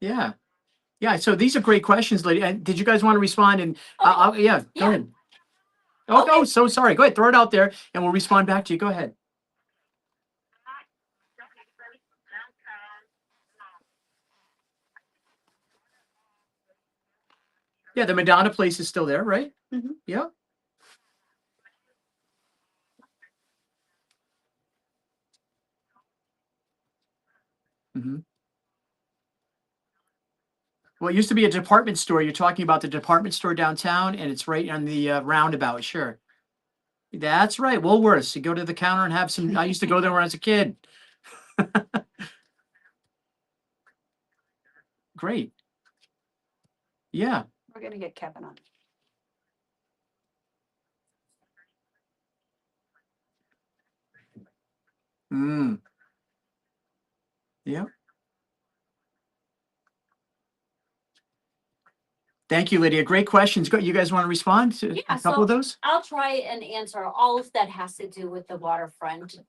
Yeah. Yeah. So these are great questions, lady. And did you guys want to respond? And yeah, go Yeah. ahead. Oh, Okay. oh, so sorry. Go ahead. Throw it out there and we'll respond back to you. Go ahead. Yeah. The Madonna place is still there, right? Mhm. Yeah. hmm Well, it used to be a department store. You're talking about the department store downtown, and it's right on the roundabout. Sure. That's right. Woolworths. You go to the counter and have some. I used to go there when I was a kid. Great. Yeah. We're gonna get Kevin on. Mm. Yeah. Thank you, Lydia. Great questions. Go. You guys want to respond to Yeah, a couple of so those? I'll try and answer all of that has to do with the waterfront.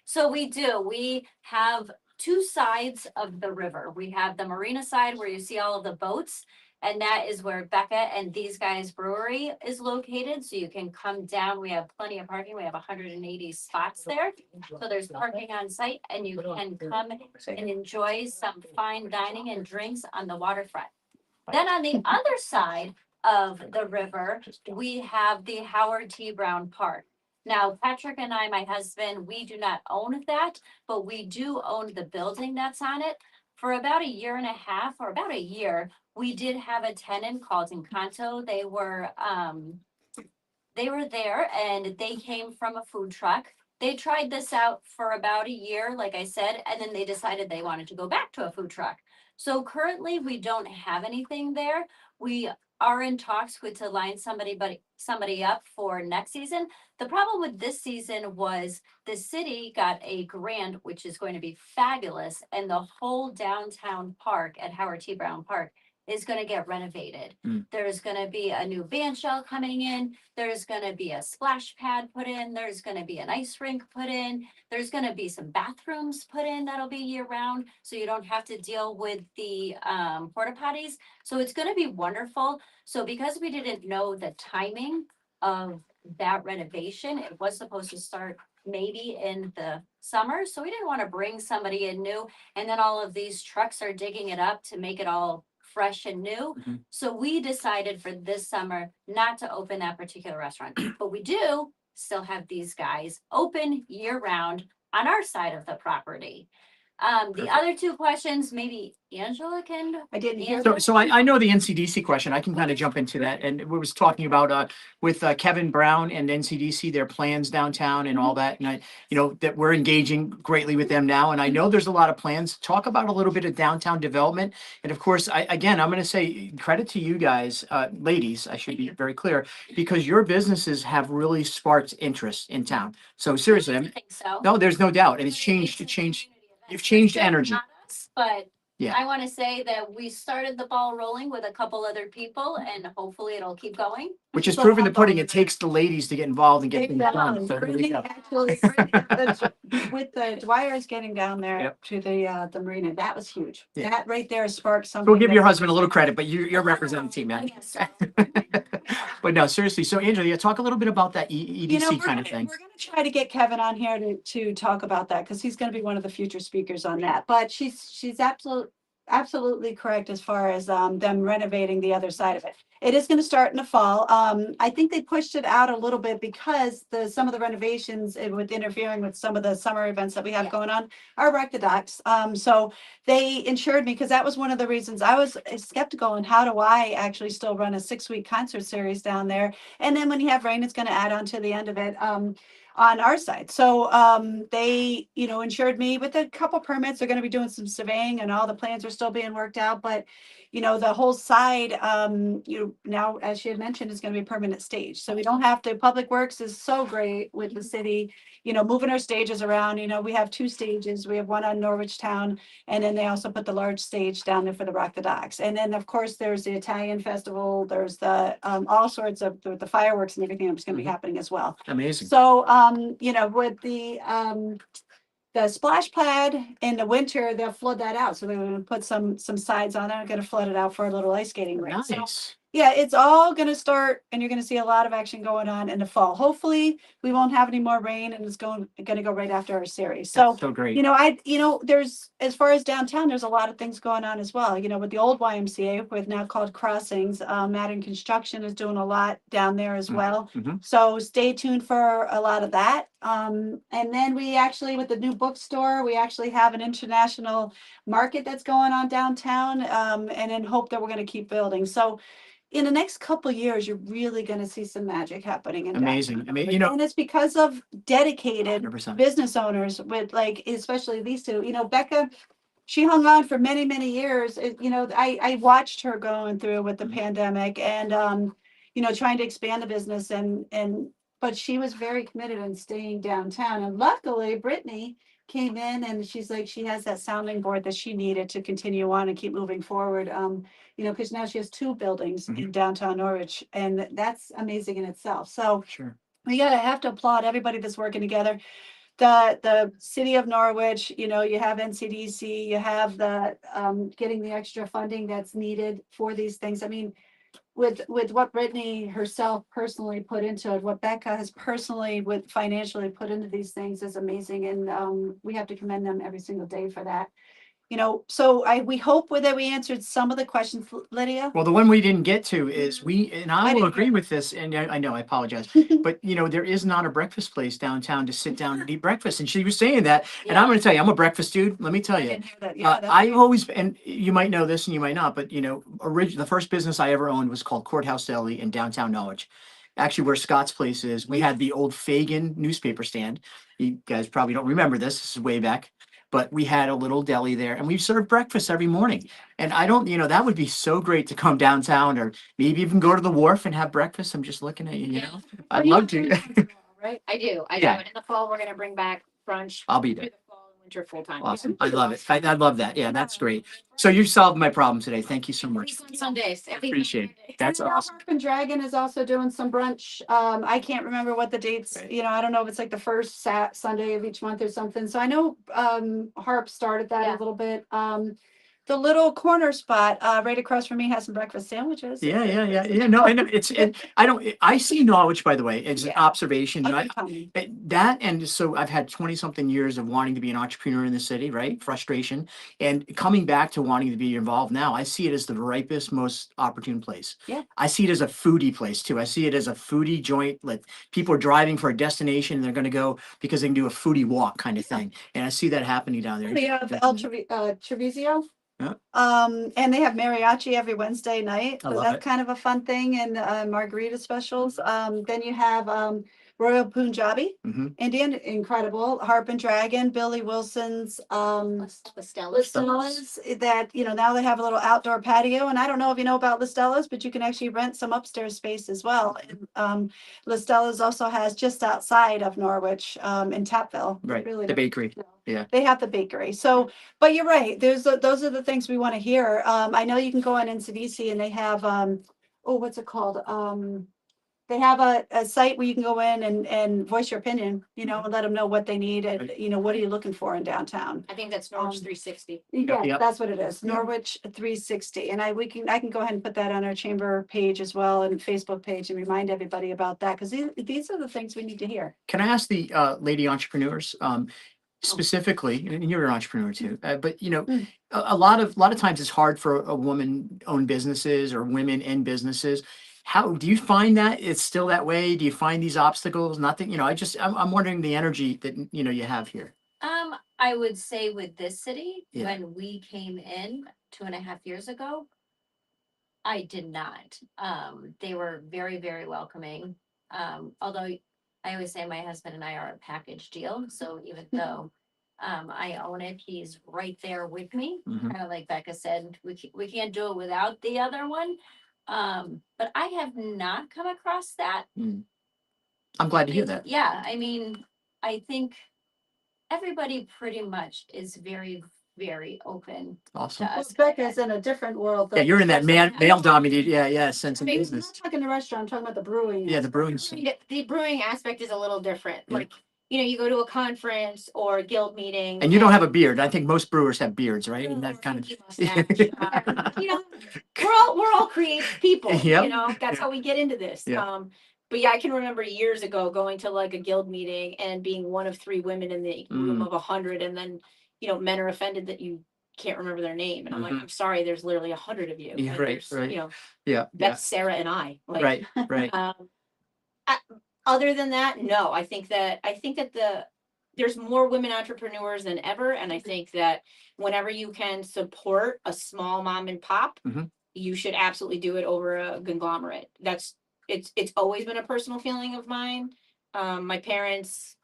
So we have two sides of the river. We have the marina side where you see all of the boats. And that is where Becca and these guys brewery is located. So you can come down. We have plenty of parking. We have 180 spots there. So there's parking on site and you can come and enjoy some fine dining and drinks on the waterfront. Then on the other side of the river, we have the Howard T. Brown Park. Now, Patrick and I, my husband, we do not own that, but we do own the building that's on it. For about a year and a half or about a year, we did have a tenant called Encanto. They were there and they came from a food truck. They tried this out for about a year, like I said, and then they decided they wanted to go back to a food truck. So currently, we don't have anything there. We are in talks with to line somebody up for next season. The problem with this season was the city got a grant, which is going to be fabulous, and the whole downtown park at Howard T. Brown Park is going to get renovated. Mm. There's going to be a new band shell coming in. There's going to be a splash pad put in. There's going to be an ice rink put in. There's going to be some bathrooms put in that'll be year round. So you don't have to deal with the porta potties. So it's going to be wonderful. So because we didn't know the timing of that renovation, it was supposed to start maybe in the summer. So we didn't want to bring somebody in new. And then all of these trucks are digging it up to make it all fresh and new. Mhm. So we decided for this summer not to open that particular restaurant, but we do still have these guys open year round on our side of the property. The Perfect. other two questions, maybe Angela can. I didn't hear. answer. So I know the NCDC question. I can kind of jump into that. And we was talking about with Kevin Brown and NCDC, their plans downtown and all that. And I, that we're engaging greatly with them now. And I know there's a lot of plans. Talk about a little bit of downtown development. And of course, I'm going to say credit to you guys, ladies, I should be very clear, because your businesses have really sparked interest in town. So seriously, I think so. no, there's no doubt. And it's changed. You've changed Still energy. not us, But Yeah. I want to say that we started the ball rolling with a couple other people and hopefully it'll keep going. Which is So proving the how pudding. about- It takes the ladies to get involved and get things done. So here we Brittany go. actually, with the Dwyer's getting down there Yep. to the marina, that was huge. Yeah. That right there sparked something. We'll give your that- husband a little credit, but you're representing team, man. Yes. But no, seriously. So Angela, yeah, talk a little bit about that EDC we're kind of gonna- thing. We're gonna try to get Kevin on here to talk about that, because he's gonna be one of the future speakers on that. But she's absolutely correct as far as them renovating the other side of it. It is gonna start in the fall. I think they pushed it out a little bit because some of the renovations with interfering with some of the summer events that we have going on are orthodox. So they insured me, because that was one of the reasons I was skeptical on how do I actually still run a 6-week concert series down there. And then when you have rain, it's going to add on to the end of it on our side. So they, insured me with a couple permits. They're going to be doing some surveying and all the plans are still being worked out. But, the whole side, now, as she had mentioned, is going to be permanent stage. So we don't have to, Public Works is so great with the city, moving our stages around. We have 2 stages. We have one on Norwich Town, and then they also put the large stage down there for the Rock the Docks. And then, of course, there's the Italian festival. There's the all sorts of the fireworks and everything that's going to be happening as well. Amazing. So, with the splash pad in the winter, they'll flood that out. So they're gonna put some sides on it, gonna flood it out for a little ice skating rink. So, Nice. yeah, it's all gonna start and you're gonna see a lot of action going on in the fall. Hopefully, we won't have any more rain and it's gonna go right after our series. So, That's so great. there's, as far as downtown, there's a lot of things going on as well. With the old YMCA, with now called Crossings, Madden Construction is doing a lot down there as well. Mhm. So stay tuned for a lot of that. And then we actually, with the new bookstore, we actually have an international market that's going on downtown, and then hope that we're gonna keep building. So in the next couple years, you're really gonna see some magic happening in Amazing. downtown. I mean, And it's because of dedicated 100%. business owners with like, especially these two, Becca, she hung on for many, many years. I watched her going through with the Mhm. pandemic and, trying to expand the business but she was very committed in staying downtown. And luckily Brittany came in and she's like, she has that sounding board that she needed to continue on and keep moving forward. Because now she has two buildings in downtown Norwich and that's amazing in itself. So Sure. we have to applaud everybody that's working together. The city of Norwich, you have NCDC, you have the getting the extra funding that's needed for these things. I mean, with what Brittany herself personally put into it, what Becca has personally financially put into these things is amazing, and we have to commend them every single day for that. So we hope that we answered some of the questions, Lydia. Well, the one we didn't get to is and I I will didn't agree hear. with this, and I know, I apologize, but there is not a breakfast place downtown to sit down and eat breakfast. And she was saying that, and I'm going to tell you, I'm a breakfast dude. Let me tell I you, didn't hear that. Yeah, that's I've great. always, and you might know this and you might not, but the first business I ever owned was called Courthouse Deli in downtown Norwich. Actually, where Scott's place is, we had the old Fagin newspaper stand. You guys probably don't remember this. This is way back. But we had a little deli there and we served breakfast every morning. And I don't, that would be so great to come downtown or maybe even go to the wharf and have breakfast. I'm just looking at you, I'd love to. Right? I do. Yeah. And in the fall, we're gonna bring back brunch. I'll be through there. the fall and winter full time. Awesome. I love it. I love that. Yeah, that's great. So you solved my problem today. Thank you so much. On Sundays. I appreciate it. That's And now awesome. Harp and Dragon is also doing some brunch. I can't remember what the dates, Right. I don't know if it's like the first Sunday of each month or something. So I know Harp started that Yeah. a little bit. The little corner spot right across from me has some breakfast sandwiches. Yeah. No, I know I see Norwich, by the way, as an Yeah. observation. Okay, Tommy. That, and so I've had 20 something years of wanting to be an entrepreneur in the city, right? Frustration. And coming back to wanting to be involved now, I see it as the ripest, most opportune place. Yeah. I see it as a foodie place too. I see it as a foodie joint. Like people are driving for a destination and they're going to go because they can do a foodie walk kind of thing. And I see that happening down there. We have El Treviso. Yeah. And they have mariachi every Wednesday night. I So love that's it. kind of a fun thing. And margarita specials. Then you have Royal Punjabi, Mhm. Indian, incredible. Harp and Dragon, Billy Wilson's, Listella's. Listella's that, now they have a little outdoor patio. And I don't know if you know about Listella's, but you can actually rent some upstairs space as well. And Listella's also has just outside of Norwich, in Tapville. Right. Really The bakery. they have the bakery. So, but you're right. Those are the things we want to hear. I know you can go on NCDC and they have, what's it called? They have a site where you can go in and voice your opinion, and let them know what they need and, Right. What are you looking for in downtown? I think that's Norwich 360. Yeah, Yep. that's what it is. Yeah. Norwich 360. And I can go ahead and put that on our chamber page as well and Facebook page and remind everybody about that because these are the things we need to hear. Can I ask the lady entrepreneurs specifically, and you're an entrepreneur too, but Mm. a lot of times it's hard for a woman own businesses or women in businesses. How do you find that it's still that way? Do you find these obstacles? Nothing, I'm wondering the energy that you have here. I would say with this city, Yeah. when we came in 2.5 years ago, I did not. They were very, very welcoming. Although I always say my husband and I are a package deal. So even though I own it, he's right there with me. Mhm. Kind of like Becca said, we can't do it without the other one. But I have not come across that. I'm glad to hear that. Yeah, I mean, I think everybody pretty much is very, very open Awesome. to us. Becca's in a different world. Yeah, you're in that male dominated, sense of I mean, I'm business. not talking the restaurant, I'm talking about the brewing. Yeah, the brewing. The brewing aspect is a little different. Yeah. Like you go to a conference or a guild meeting. And you don't have a beard. I think most brewers have beards, right? And that kind of. Mustache. You know, we're all creative people, Yep. that's Yeah. how we get into this. Yeah. But yeah, I can remember years ago going to like a guild meeting and being one of 3 women in the room of 100, and then, men are offended that you can't remember their name. And I'm like, Mhm. I'm sorry, there's literally 100 of you. Yeah, and right, there's, right. Yeah, Yeah. that's Sarah and I. Like, Right. Right. Other than that, no, I think that there's more women entrepreneurs than ever. And I think that whenever you can support a small mom and pop, Mhm. you should absolutely do it over a conglomerate. It's always been a personal feeling of mine. My parents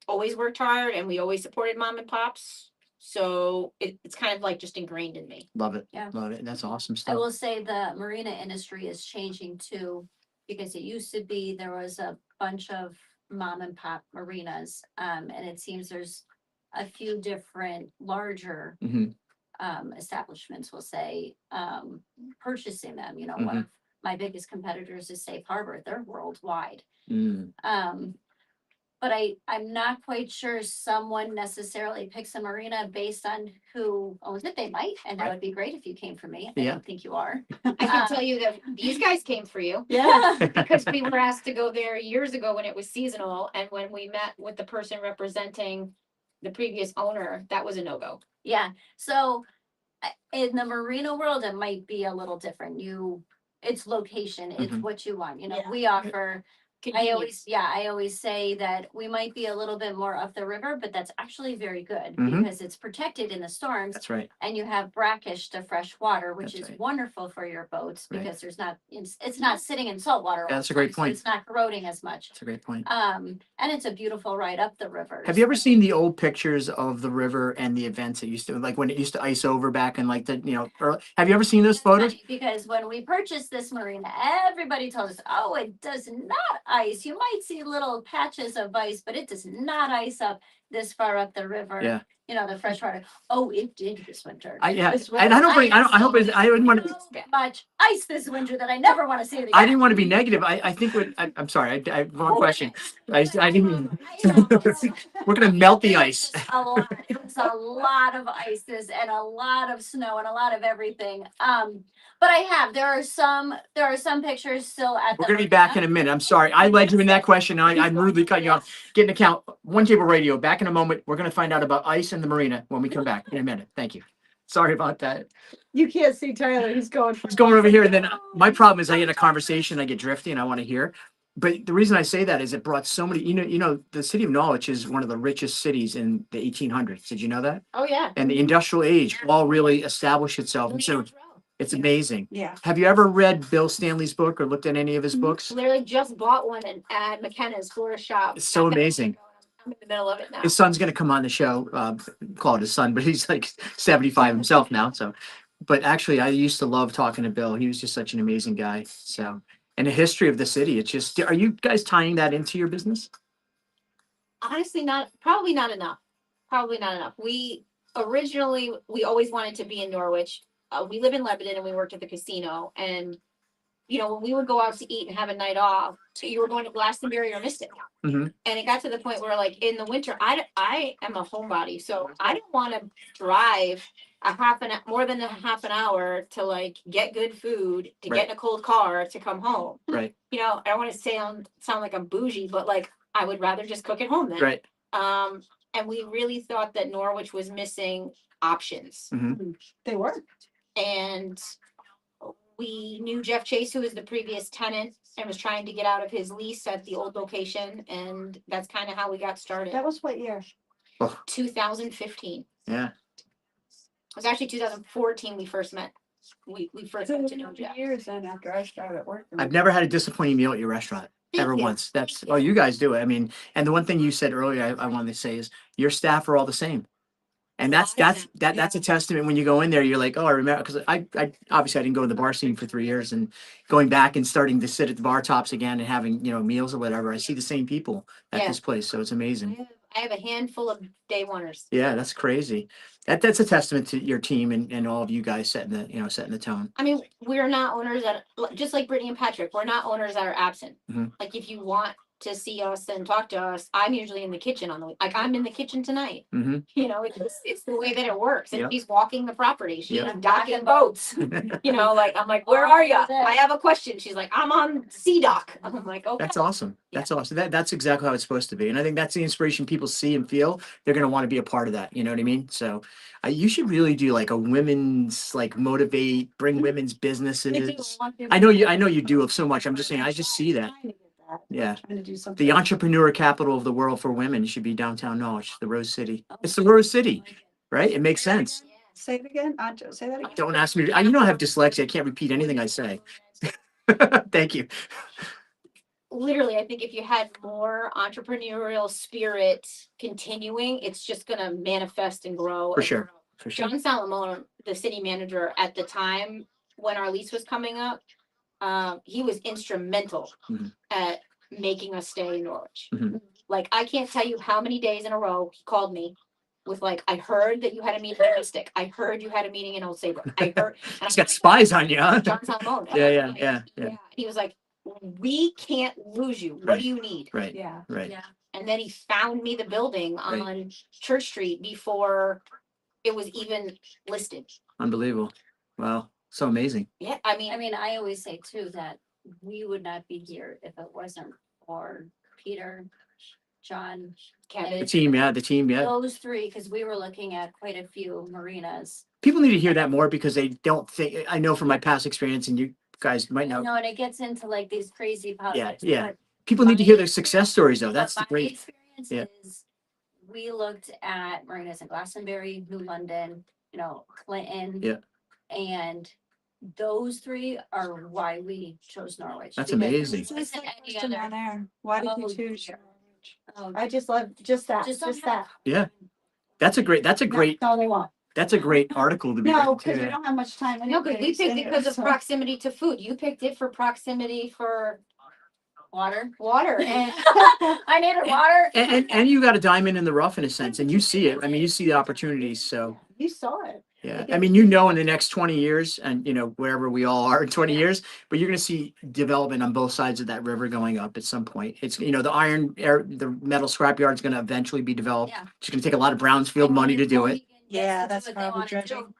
always worked hard and we always supported mom and pops. So it's kind of like just ingrained in me. Love it. Yeah. Love it. That's awesome I stuff. will say the marina industry is changing too, because it used to be, there was a bunch of mom and pop marinas. And it seems there's a few different larger Mhm. establishments, will say, purchasing them. One Mhm. of my biggest competitors is Safe Harbor. They're worldwide. Mm. But I'm not quite sure someone necessarily picks a marina based on who owns it. They might, and that Right. would be great if you came for me. I Yeah. don't think you are. I can tell you that these guys came for you. Yeah. Because we were asked to go there years ago when it was seasonal, and when we met with the person representing the previous owner, that was a no-go. Yeah, so in the marina world, it might be a little different. It's location, it's Mhm. what you want. Yeah. We offer, I Convenience. always say that we might be a little bit more up the river, but that's actually very good Mhm. because it's protected in the storms. That's right. And you have brackish to fresh water, which That's is right. wonderful for your boats Right. because it's not sitting in salt water. all Yeah, that's the a great time, so point. It's not corroding as much. That's a great point. And it's a beautiful ride up the river. Have you ever seen the old pictures of the river and the events it used to, like when it used to ice over back in like the, have you ever seen those That's photos? funny, because when we purchased this marina, everybody told us, oh, it does not ice. You might see little patches of ice, but it does not ice up this far up the river. Yeah. The fresh water. Oh, it did this winter. Yeah, This and I don't bring, I have hope seen I wouldn't want to, so much ice this winter that I never want to see it again. I didn't want to be negative. I think I'm sorry, wrong question. I didn't, we're gonna melt the ice. It was a lot of ices and a lot of snow and a lot of everything. But there are some pictures still at the. We're gonna be back in a minute. I'm sorry. I led you in that question. I'm rudely cutting you off. Get an account. One Table Radio. Back in a moment. We're gonna find out about ice in the marina when we come back in a minute. Thank you. Sorry about that. You can't see Tyler, he's going. He's going over here, and then my problem is I get a conversation, I get drifty, and I want to hear. But the reason I say that is it brought so many. The city of Norwich is one of the richest cities in the 1800s. Did you know that? Oh, yeah. And the industrial age all really established itself, and so it's amazing. Yeah. Have you ever read Bill Stanley's book or looked at any of his Mhm. books? Literally just bought one at McKenna's Florida shop. It's so amazing. I'm in the middle of it now. His son's gonna come on the show. Call it his son, but he's like 75 himself now. So, but actually, I used to love talking to Bill. He was just such an amazing guy. So, and the history of the city. It's just. Are you guys tying that into your business? Honestly, probably not enough. Probably not enough. We always wanted to be in Norwich. We live in Lebanon and we worked at the casino. And, when we would go out to eat and have a night off, you were going to Glastonbury or Mystic. Mhm. And it got to the point where, like, in the winter, I am a homebody. So I don't want to drive more than a half an hour to like get good food, to Right. get in a cold car to come home. Right. I don't want to sound like I'm bougie, but like I would rather just cook at home then. Right. And we really thought that Norwich was missing options. They were. And we knew Jeff Chase, who was the previous tenant and was trying to get out of his lease at the old location. And that's kind of how we got started. That was what year? 2015. Yeah. It was actually 2014 we first met. We first got to know Jeff. Years then after I started working. I've never had a disappointing meal at your restaurant. Ever Thank you. once. You guys do it. I mean, and the one thing you said earlier, I wanted to say is your staff are all the same. And that's a testament when you go in there, you're like, oh, I remember, because I obviously I didn't go to the bar scene for 3 years, and going back and starting to sit at the bar tops again and having, meals or whatever, I see the same people at Yeah. this place. So it's amazing. I have a handful of day oneers. Yeah, that's crazy. That's a testament to your team and all of you guys setting the tone. I mean, we're not owners that, just like Brittany and Patrick, we're not owners that are absent. Mhm. Like if you want to see us and talk to us, I'm usually in the kitchen on the, like, I'm in the kitchen tonight. Mhm. You know, it's the way that it works. And Yep. she's walking the property. She's Yep. docking boats. You know, like, I'm like, where are you? I have a question. She's like, I'm on Sea Dock. I'm like, okay. That's awesome. That's awesome. That's exactly how it's supposed to be. And I think that's the inspiration people see and feel. They're going to want to be a part of that. You know what I mean? So you should really do like a women's, like motivate, bring women's businesses. I know you do so much. I'm just saying, I just see that. Yeah. Trying to do something. The entrepreneur capital of the world for women should be downtown Norwich, the Rose City. It's the Rose City, right? It makes sense. Say it again, Anjo, say that again. Don't ask me. You know I have dyslexia. I can't repeat anything I say. Thank you. Literally, I think if you had more entrepreneurial spirit continuing, it's just gonna manifest and grow. For and sure. grow. For sure. John Salamone, the city manager at the time when our lease was coming up, he was instrumental Mhm. at making us stay in Norwich. Mhm. Like, I can't tell you how many days in a row he called me with like, I heard that you had a meeting in Mystic. I heard you had a meeting in Old Saybrook. I heard. and He's I'm got spies on you, huh? like, John Salamone. Yeah. He was like, we can't lose you. What Right. do you need? Right. Yeah. Right. Yeah. And then he found me the building Right. on Church Street before it was even listed. Unbelievable. Wow. So amazing. Yeah, I mean, I always say too that we would not be here if it wasn't for Peter, John, The Kevin. team, yeah. The team, yeah. those three, because we were looking at quite a few marinas. People need to hear that more because they don't think. I know from my past experience, and you guys might know. No, and it gets into like these crazy politics. yeah. but People need to hear their success stories, though. But That's the my great. experience yeah. is, we looked at marinas in Glastonbury, New London, Clinton. Yeah. And those three are why we chose Norwich. That's because there amazing. Just wasn't that any question down other- there. Why did you Oh, choose? dear. Norwich? Oh, I just love just that, Just just don't have- that. That's a great. That's a great. That's all they want. That's a great article to be. No, written, because too, we yeah. don't have much time. no, because we anyways, picked it anyway, because of so- proximity to food. You picked it for proximity for Water. water and I needed water. And you got a diamond in the rough in a sense, and you see it. I mean, you see the opportunities. So You saw it. yeah, Like I mean, in the next 20 years, and wherever we all are in 20 years, but you're going to see development on both sides of that river going up at some point. It's the the metal scrapyard is going to eventually be developed. Yeah. It's going to take a lot of brownfield money to do it. Yeah, that's probably dredging.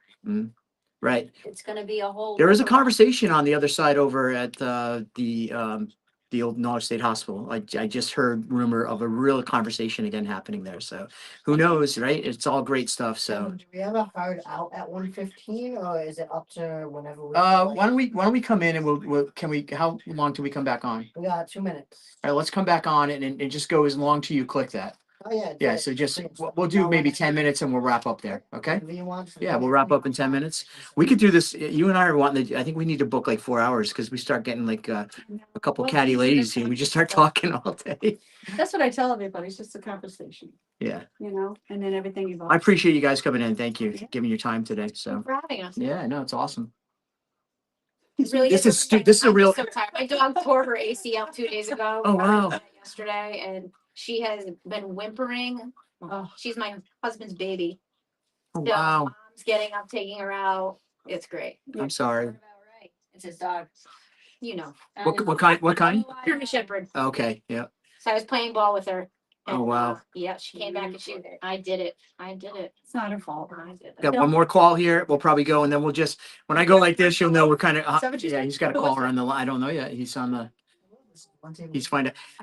Right. It's gonna be a whole. There is a river. conversation on the other side over at the old Knowledge State Hospital. I just heard rumor of a real conversation again happening there. So who knows, right? It's all great stuff. So Do we have a hard out at 1:15 or is it up to whenever we? why don't we come in and how long till we come back on? We got 2 minutes. All right, let's come back on and just go as long till you click that. Oh, yeah. Yeah, so just we'll do maybe 10 minutes and we'll wrap up there. Okay? Whatever you want. Yeah, we'll wrap up in 10 minutes. We could do this. You and I are wanting to, I think we need to book like 4 hours because we start getting like a couple catty ladies here. We just start talking all day. That's what I tell everybody. It's just a conversation, Yeah. and then everything evolves. I appreciate you guys coming in. Thank you. Giving your time today. So for having us. yeah, no, it's awesome. It really This is refreshing. this is a I'm real so tired. My dog tore her ACL 2 days ago. Oh, We already wow. did it Yesterday, and she has been whimpering. Oh. She's my husband's baby. oh, So wow. mom's getting up, taking her out. It's great. I'm sorry. About right. It's his dog. You know, What kind? What kind? German Shepherd. Okay, yeah. So I was playing ball with her. Oh, and, wow. Yeah, she came back and I did it. I did it. It's not her fault. I did it. Got one more call here. We'll probably go and then we'll just when I go like this, you'll know we're kind of that what you yeah. said? He's got a Who was caller it? on the line. I don't know yet. He's on the. He's finding.